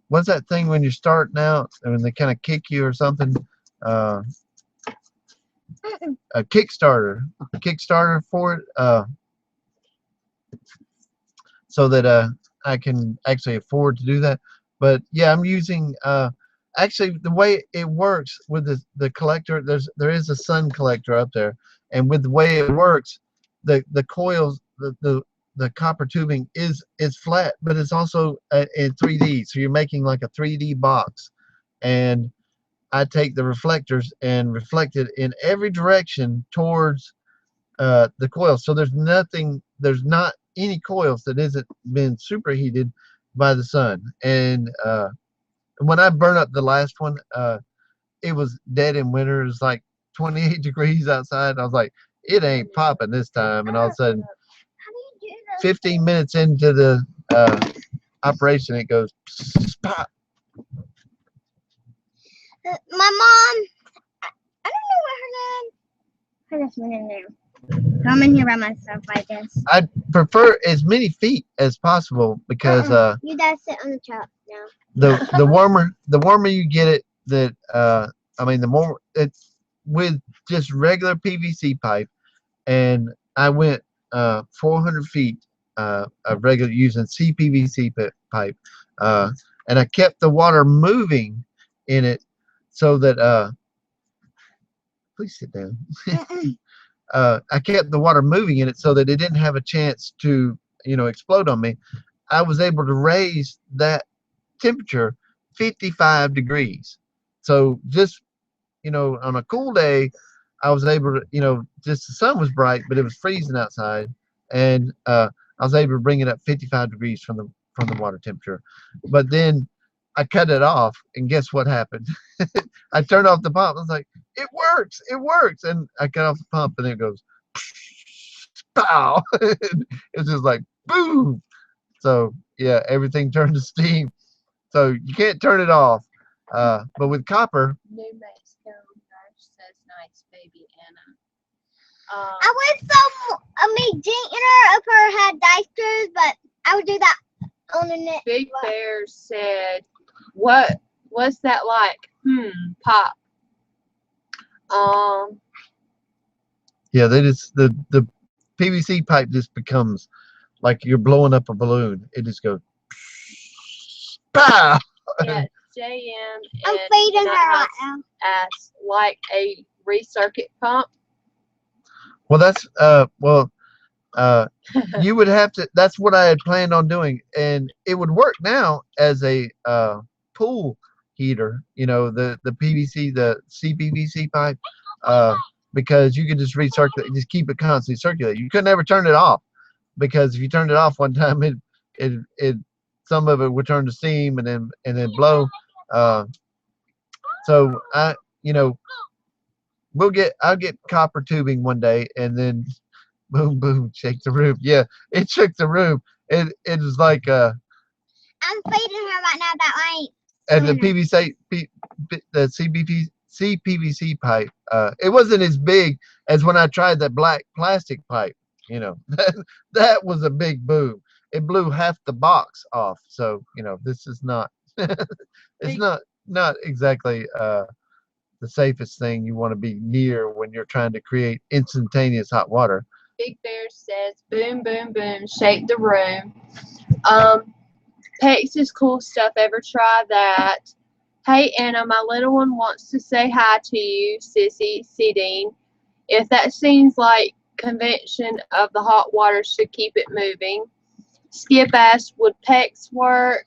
what's that thing when you're starting out and when they kind of kick you or something? A Kickstarter for it, so that I can actually afford to do that. But yeah, I'm using actually the way it works with the collector. There is a sun collector up there, and with the way it works, the coils, the copper tubing is flat, but it's also in 3D. So you're making like a 3D box, and I take the reflectors and reflect it in every direction towards the coils. So there's not any coils that isn't been superheated by the sun. And when I burned up the last one, it was dead in winter. It was like 28 degrees outside. I was like, it ain't popping this time. And all of a sudden, 15 minutes into the operation, it goes pop. My mom, I don't know what her name. I just went in there. I'm in here by myself, I guess. I prefer as many feet as possible because You gotta sit on the truck now. the warmer you get it, that I mean, the more it's with just regular PVC pipe, and I went 400 feet of regular using CPVC pipe, and I kept the water moving in it so that please sit down. I kept the water moving in it so that it didn't have a chance to, explode on me. I was able to raise that temperature 55 degrees. So just, on a cool day, I was able to, just the sun was bright, but it was freezing outside, and I was able to bring it up 55 degrees from the water temperature. But then I cut it off, and guess what happened? I turned off the pump. I was like, it works, and I cut off the pump, and it goes, pow! It's just like boom. So yeah, everything turned to steam. So you can't turn it off. But with copper, New Mexico nurse says nice, baby Anna. I would so make dinner if her had diapers, but I would do that on the net. Big Bear said, what's that like? Pop. yeah, they just the PVC pipe just becomes like you're blowing up a balloon. It just goes pow. Yeah, JM I'm and feeding her Nuthouse right now. asks, like a recircuit pump. Well, that's you would have to. That's what I had planned on doing, and it would work now as a pool heater. The PVC, the CPVC pipe, because you could just recirculate, just keep it constantly circulating. You could never turn it off, because if you turned it off one time, it some of it would turn to steam and then blow. So I'll get copper tubing one day, and then boom, boom, shake the room. Yeah, it shook the room. It was like I'm feeding her right now. That way. and the CPVC pipe. It wasn't as big as when I tried that black plastic pipe. That was a big boom. It blew half the box off. So this is not. It's not exactly the safest thing you want to be near when you're trying to create instantaneous hot water. Big Bear says, boom, boom, boom, shake the room. Pex is cool stuff. Ever try that? Hey, Anna, my little one wants to say hi to you, Sissy, Dean. If that seems like convention of the hot water should keep it moving. Skip asked, would Pex work?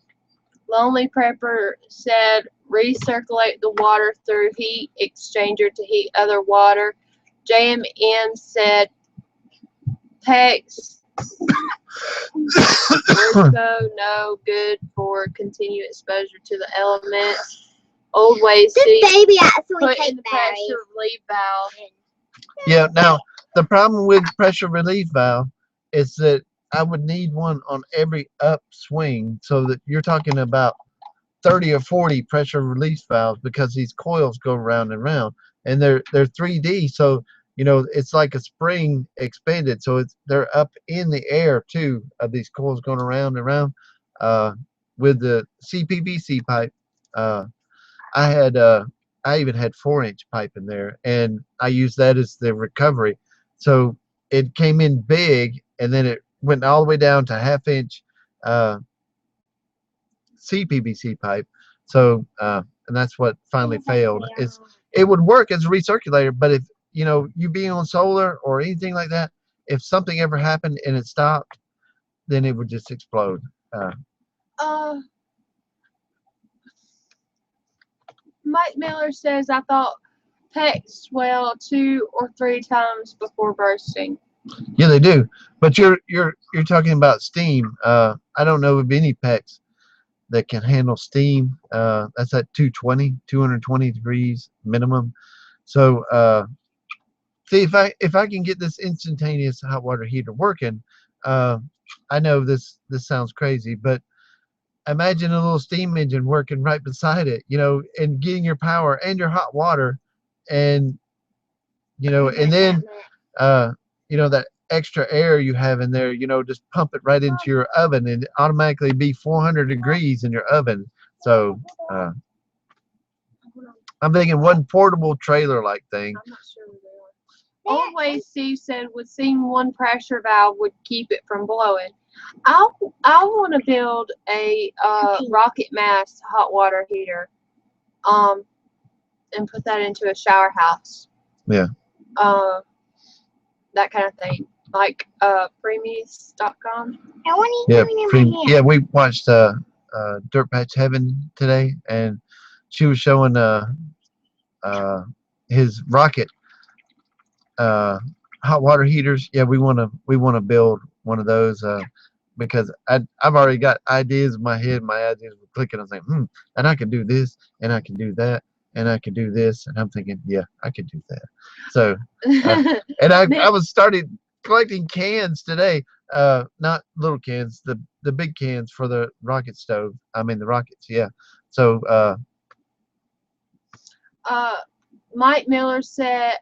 Lonely Prepper said, recirculate the water through heat exchanger to heat other water. JMN said, Pex no good for continued exposure to the elements. Old ways This to baby actually put in takes the berries. pressure relief valve. Yeah. Now the problem with pressure relief valve is that I would need one on every upswing, so that you're talking about 30 or 40 pressure release valves, because these coils go round and round, and they're 3D. So it's like a spring expanded, so they're up in the air too, of these coils going around and around. With the CPVC pipe, I even had 4-inch pipe in there, and I used that as the recovery. So it came in big, and then it went all the way down to 1/2 inch CPVC pipe. So and that's what finally failed. It would work as a recirculator, but if you being on solar or anything like that, if something ever happened and it stopped, then it would just explode. Mike Miller says, I thought Pex swell 2 or 3 times before bursting. Yeah, they do. But you're talking about steam. I don't know of any PEX that can handle steam. That's at 220 degrees minimum. So see, if I can get this instantaneous hot water heater working, I know this sounds crazy, but imagine a little steam engine working right beside it, and getting your power and your hot water, and and then that extra air you have in there, just pump it right into your oven, and automatically be 400 degrees in your oven. So I'm thinking one portable trailer like thing. I'm not sure where they are. Old Ways Steve said, would seem one pressure valve would keep it from blowing. I want to build a rocket mass hot water heater, and put that into a shower house. Yeah. that kind of thing, like premies.com. And what are you Yeah, doing in my hair? yeah. We watched Dirt Patch Heaven today, and she was showing his rocket hot water heaters. Yeah, we wanna build one of those because I've already got ideas in my head. My ideas were clicking. I was like, and I can do this, and I can do that, and I can do this, and I'm thinking, yeah, I could do that. So, and I was started collecting cans today. Not little cans, the big cans for the rocket stove. I mean the rockets. Yeah. So Mike Miller said,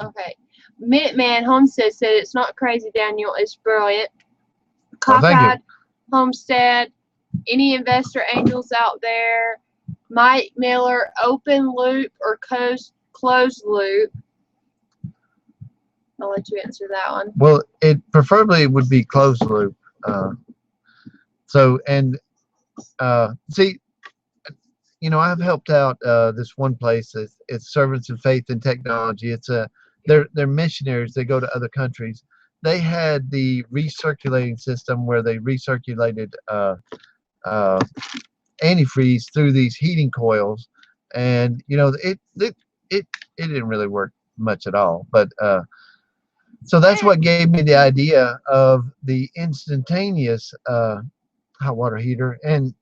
okay, Minuteman Homestead said it's not crazy, Daniel. It's brilliant. well, thank you. Cockeyed Homestead, any investor angels out there? Mike Miller, open loop or closed loop? I'll let you answer that one. Well, it preferably would be closed loop. So and see, I've helped out this one place. It's Servants of Faith and Technology. They're missionaries. They go to other countries. They had the recirculating system where they recirculated antifreeze through these heating coils, and it didn't really work much at all. But so that's what gave me the idea of the instantaneous hot water heater, and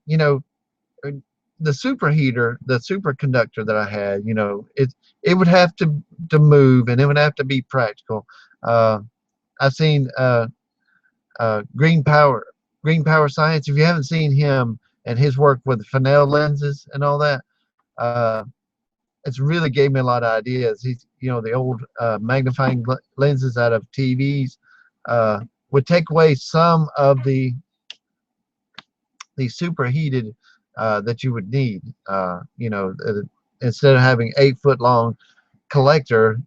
the superheater, the superconductor that I had, it would have to move, and it would have to be practical. I've seen Green Power Science. If you haven't seen him and his work with Fresnel lenses and all that, it's really gave me a lot of ideas. He's, the old magnifying lenses out of TVs would take away some of the superheated that you would need. Instead of having 8-foot long collector,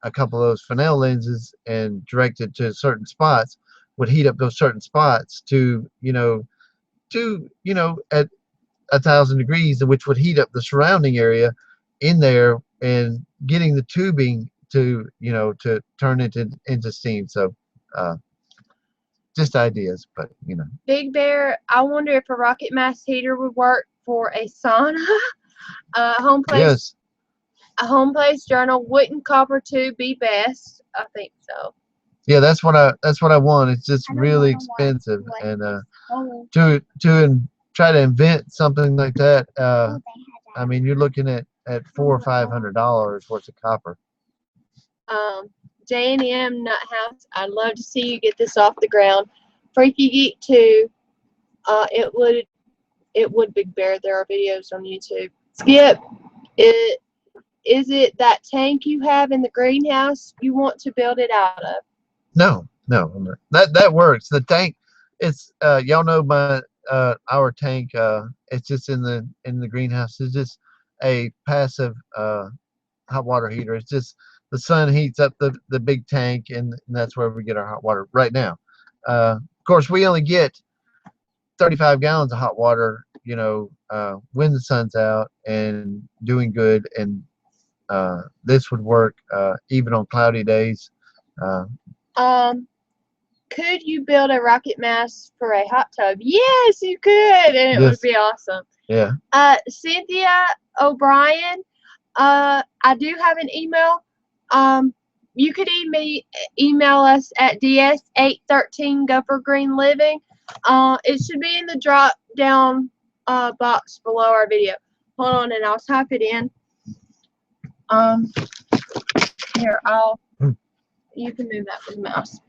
a couple of those Fresnel lenses and directed to certain spots would heat up those certain spots to at 1,000 degrees, which would heat up the surrounding area in there, and getting the tubing to turn it into steam. So just ideas, but Big Bear, I wonder if a rocket mass heater would work for a sauna. Home place. Yes. A home place journal. Wouldn't copper tube be best? I think so. Yeah, that's what I want. It's just I don't really know expensive, what and Oh, try to invent something like that. they had I mean, you're looking at $400 or $500 worth of copper. J&M Nuthouse, I'd love to see you get this off the ground. Freaky Geek 2, it would Big Bear. There are videos on YouTube. Skip, is it that tank you have in the greenhouse you want to build it out of? No, that works. The tank, it's y'all know our tank. It's just in the greenhouse. It's just a passive hot water heater. It's just the sun heats up the big tank, and that's where we get our hot water right now. Of course, we only get 35 gallons of hot water, when the sun's out and doing good, and this would work even on cloudy days. Could you build a rocket mass for a hot tub? Yes, you could, and it would be awesome. Yeah. Cynthia O'Brien, I do have an email. You could email us at ds813 Gopher Green Living. It should be in the drop down box below our video. Hold on, and I'll type it in. Here, you can move that with the mouse.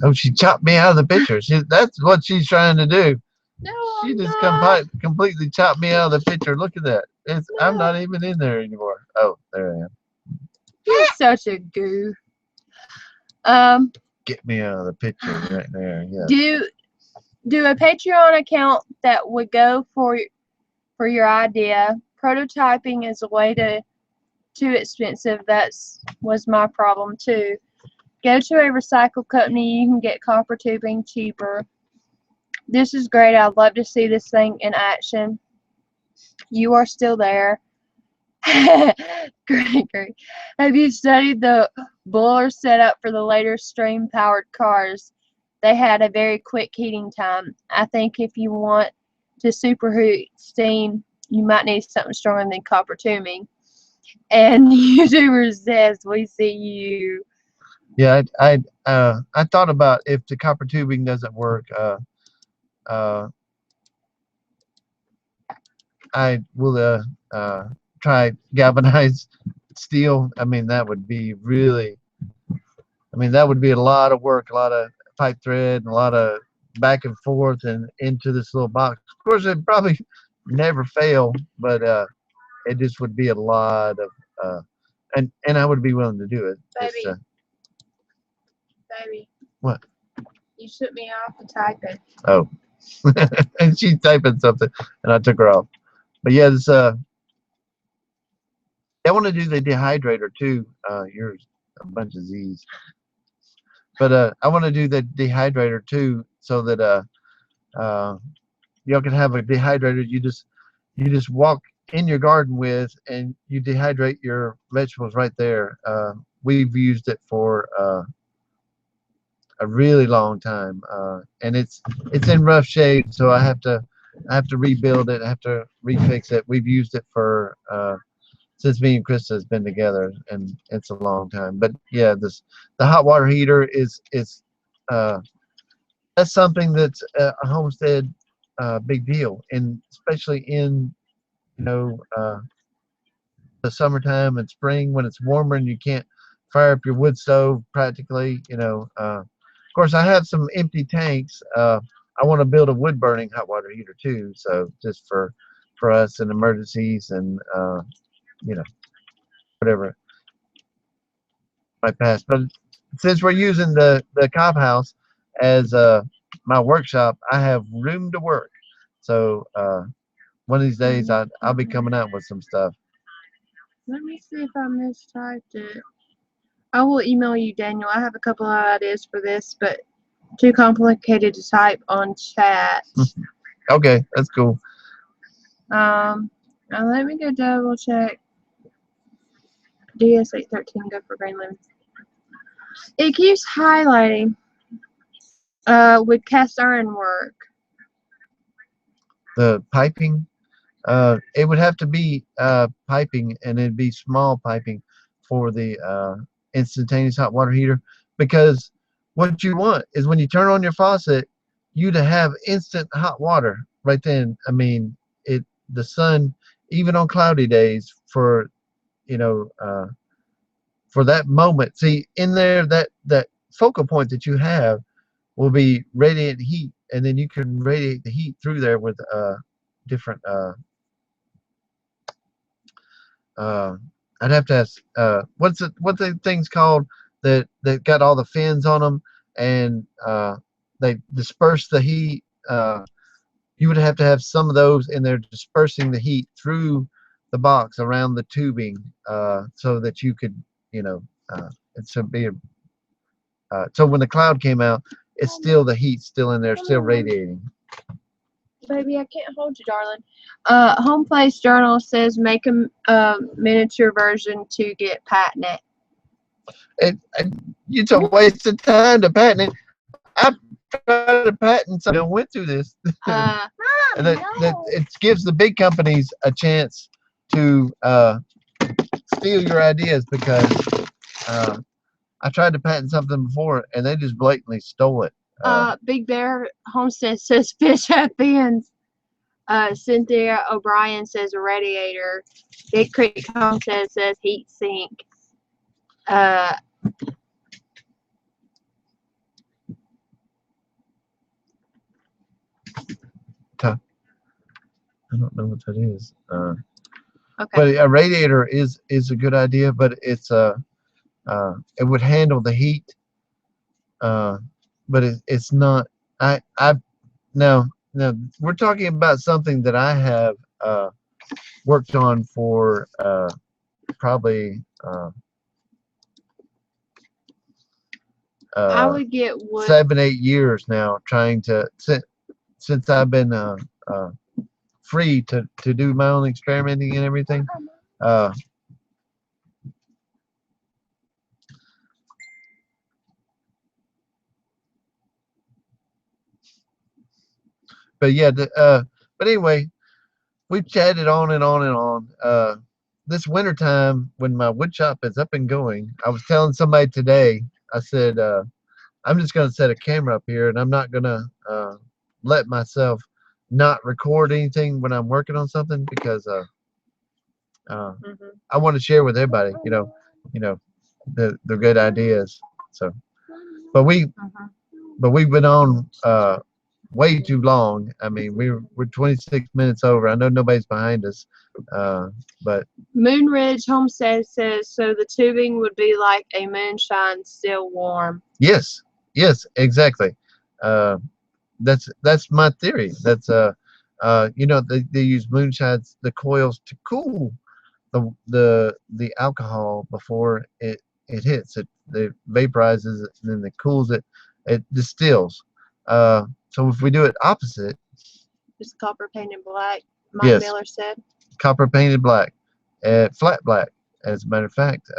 Oh, she chopped me out of the picture. That's what she's trying to do. No, She I'm just not. completely chopped me out of the picture. Look at that. I'm not even in there anymore. Oh, there I am. You're such a goof. Get me out of the picture right there. Yeah. Do a Patreon account that would go for your idea. Prototyping is a way too expensive. That was my problem too. Go to a recycle company. You can get copper tubing cheaper. This is great. I'd love to see this thing in action. You are still there. Great. Have you studied the boiler setup for the later steam-powered cars? They had a very quick heating time. I think if you want to superheat steam, you might need something stronger than copper tubing. And YouTuber says, "We see you." Yeah, I thought about if the copper tubing doesn't work, uh, I will try galvanized steel. I mean, that would be really. I mean, that would be a lot of work, a lot of pipe thread, and a lot of back and forth and into this little box. Of course, it'd probably never fail, but it just would be a lot of, and I would be willing to do it. Just, Baby, what? you took me off the typing. Oh, and she's typing something, and I took her off. But yeah, this I want to do the dehydrator too. You're a bunch of Z's, but I want to do the dehydrator too, so that uh, y'all can have a dehydrator. You just walk in your garden with, and you dehydrate your vegetables right there. We've used it for a really long time, and it's in rough shape, so I have to rebuild it. I have to refix it. We've used it for since me and Krista has been together, and it's a long time. But yeah, the hot water heater is uh, that's something that's a homestead big deal, and especially in you know the summertime and spring when it's warmer and you can't fire up your wood stove practically. Of course, I have some empty tanks. I want to build a wood burning hot water heater too, so just for us in emergencies and you know whatever might pass. But since we're using the cop house as my workshop, I have room to work. So one of these days I'll be coming out with some stuff. Let me see if I mistyped it. I will email you, Daniel. I have a couple of ideas for this, but too complicated to type on chat. Okay, that's cool. Now let me go double check. DS813, go for green lemons. It keeps highlighting with cast iron work. The piping, it would have to be piping, and it'd be small piping for the instantaneous hot water heater, because what you want is when you turn on your faucet, you to have instant hot water right then. I mean, the sun, even on cloudy days, you know uh, for that moment. See, in there, that focal point that you have will be radiant heat, and then you can radiate the heat through there with different. Uh, I'd have to ask. What's the things called that got all the fins on them, and they disperse the heat. You would have to have some of those in there dispersing the heat through the box around the tubing, so that you could, you know, it's a be so when the cloud came out, it's still the heat's still in there, still radiating. Baby, I can't hold you, darling. Home Place Journal says make a miniature version to get patented. It's a waste of time to patent it. I tried to patent something. I went through this. And that it gives the big companies a chance to steal your ideas, because I tried to patent something before and they just blatantly stole it. Big Bear Homestead says fish have fins. Cynthia O'Brien says radiator. Big Creek Homestead says heat sink. I don't know what that is. Okay. But a radiator is a good idea, but it would handle the heat. But it's not. No, we're talking about something that I have worked on for probably I would get wood. 7-8 years now, trying to since I've been free to do my own experimenting and everything. Uh, but yeah, but anyway, we've chatted on and on and on. This wintertime, when my wood shop is up and going, I was telling somebody today, I said, I'm just going to set a camera up here and I'm not going to let myself not record anything when I'm working on something because I want to share with everybody, the good ideas. So, but we've been on way too long. I mean, we're 26 minutes over. I know nobody's behind us, but Moon Ridge Homestead says, so the tubing would be like a moonshine, still warm. yes, exactly. That's my theory. That's they use moonshines, the coils to cool the alcohol before it hits it. It vaporizes it and then it cools it. It distills. So if we do it opposite, Just copper painted black, Mike yes, Miller said. copper painted black, flat black, as a matter of fact,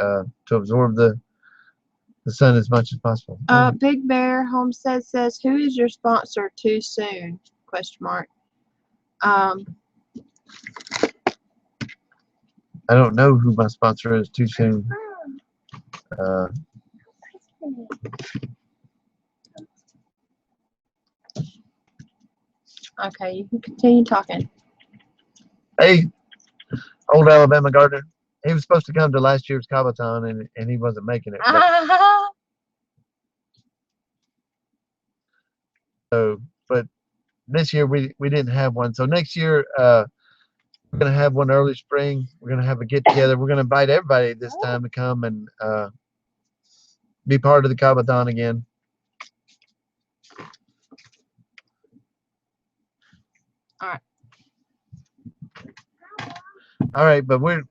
to absorb the sun as much as possible. Big Bear Homestead says, who is your sponsor too soon? Question mark. I don't know who my sponsor is too soon. Okay, you can continue talking. Hey, old Alabama gardener. He was supposed to come to last year's Cabaton and he wasn't making it. But this year we didn't have one. So next year we're gonna have one early spring. We're gonna have a get together. We're gonna invite everybody this time to come and be part of the Cabaton again. All right, but we're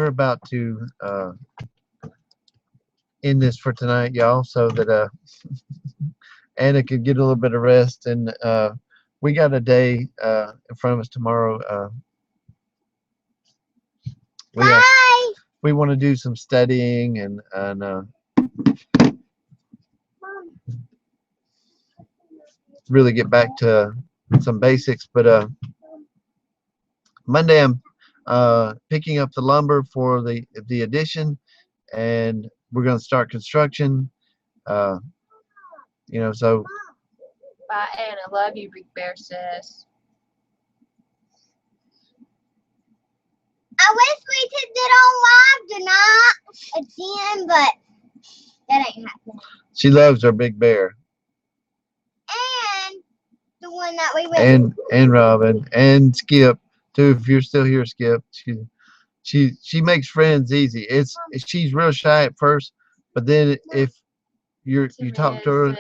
about to end this for tonight, y'all, so that Anna could get a little bit of rest, and we got a day in front of us tomorrow. We want to do some studying and really get back to some basics. But Monday I'm picking up the lumber for the addition, and we're going to start construction. So. Bye, Anna. Love you, Big Bear says. I wish we could get on live tonight again, but that ain't happening. She loves her Big Bear. And the one that we went. And Robin and Skip too. If you're still here, Skip. She makes friends easy. She's real shy at first, but then if you talk to her. Bye,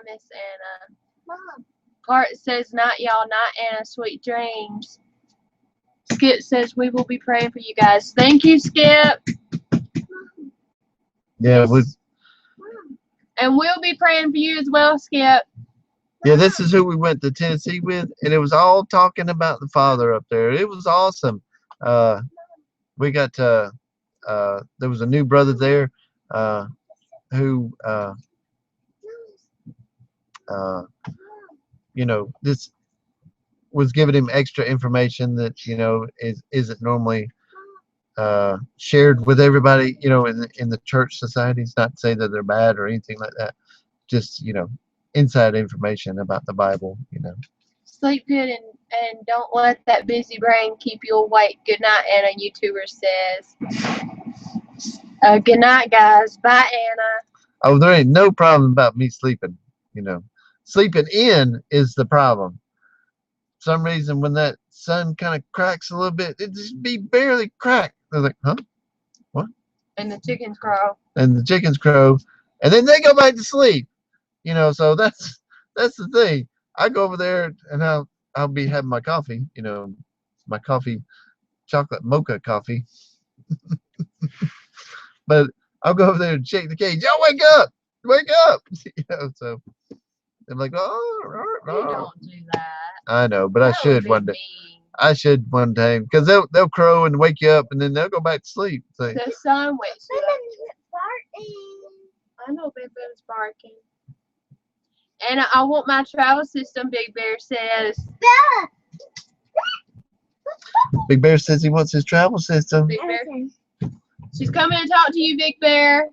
Miss Anna. Mom. Cart says, not y'all, not Anna. Sweet dreams. Skip says, we will be praying for you guys. Thank you, Skip. Yeah, and we'll be praying for you as well, Skip. Yeah, this is who we went to Tennessee with, and it was all talking about the Father up there. It was awesome. We got there was a new brother there who this was giving him extra information that isn't normally shared with everybody in the church societies. Not to say that they're bad or anything like that, just inside information about the Bible. Sleep good and don't let that busy brain keep you awake. Good night, Anna. YouTuber says. Good night, guys. Bye, Anna. Oh, there ain't no problem about me sleeping. Sleeping in is the problem. For some reason, when that sun kind of cracks a little bit, it just be barely cracked. I was like, huh? What? And the chickens crow. And the chickens crow, and then they go back to sleep. So that's the thing. I go over there and I'll be having my coffee. My coffee, chocolate mocha coffee. But I'll go over there and shake the cage. Y'all wake up! Wake up! So I'm like, oh, You don't do that. I know, but I should one day. I should one time because they'll crow and wake you up and then they'll go back to sleep. So, The sun wakes you up. Barking. I know Big Bear's barking. And I want my travel system, Big Bear says. Bella. Big Bear says he wants his travel system. Big Bear. She's coming to talk to you, Big Bear.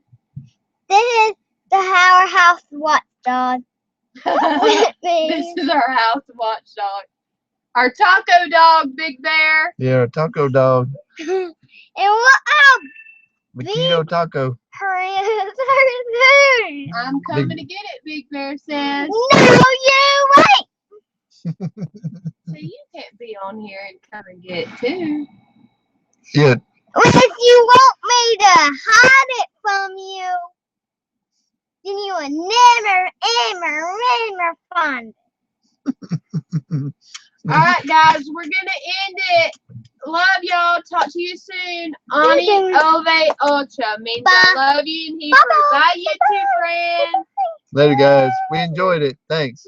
This is the Our House watchdog. This is our house watchdog. Our taco dog, Big Bear. Yeah, a taco dog. And what our Maquito taco. parents I'm coming to get it, Big Bear says. No, you wait. So you can't be on here and come and get it too. Yeah. If you want me to hide it from you, then you will never find it. Alright, guys, we're going to end it. Love y'all. Talk to you soon. Ani Ove Ultra means I love you in Hebrew. Bye, YouTube friends. Later, guys. We enjoyed it. Thanks.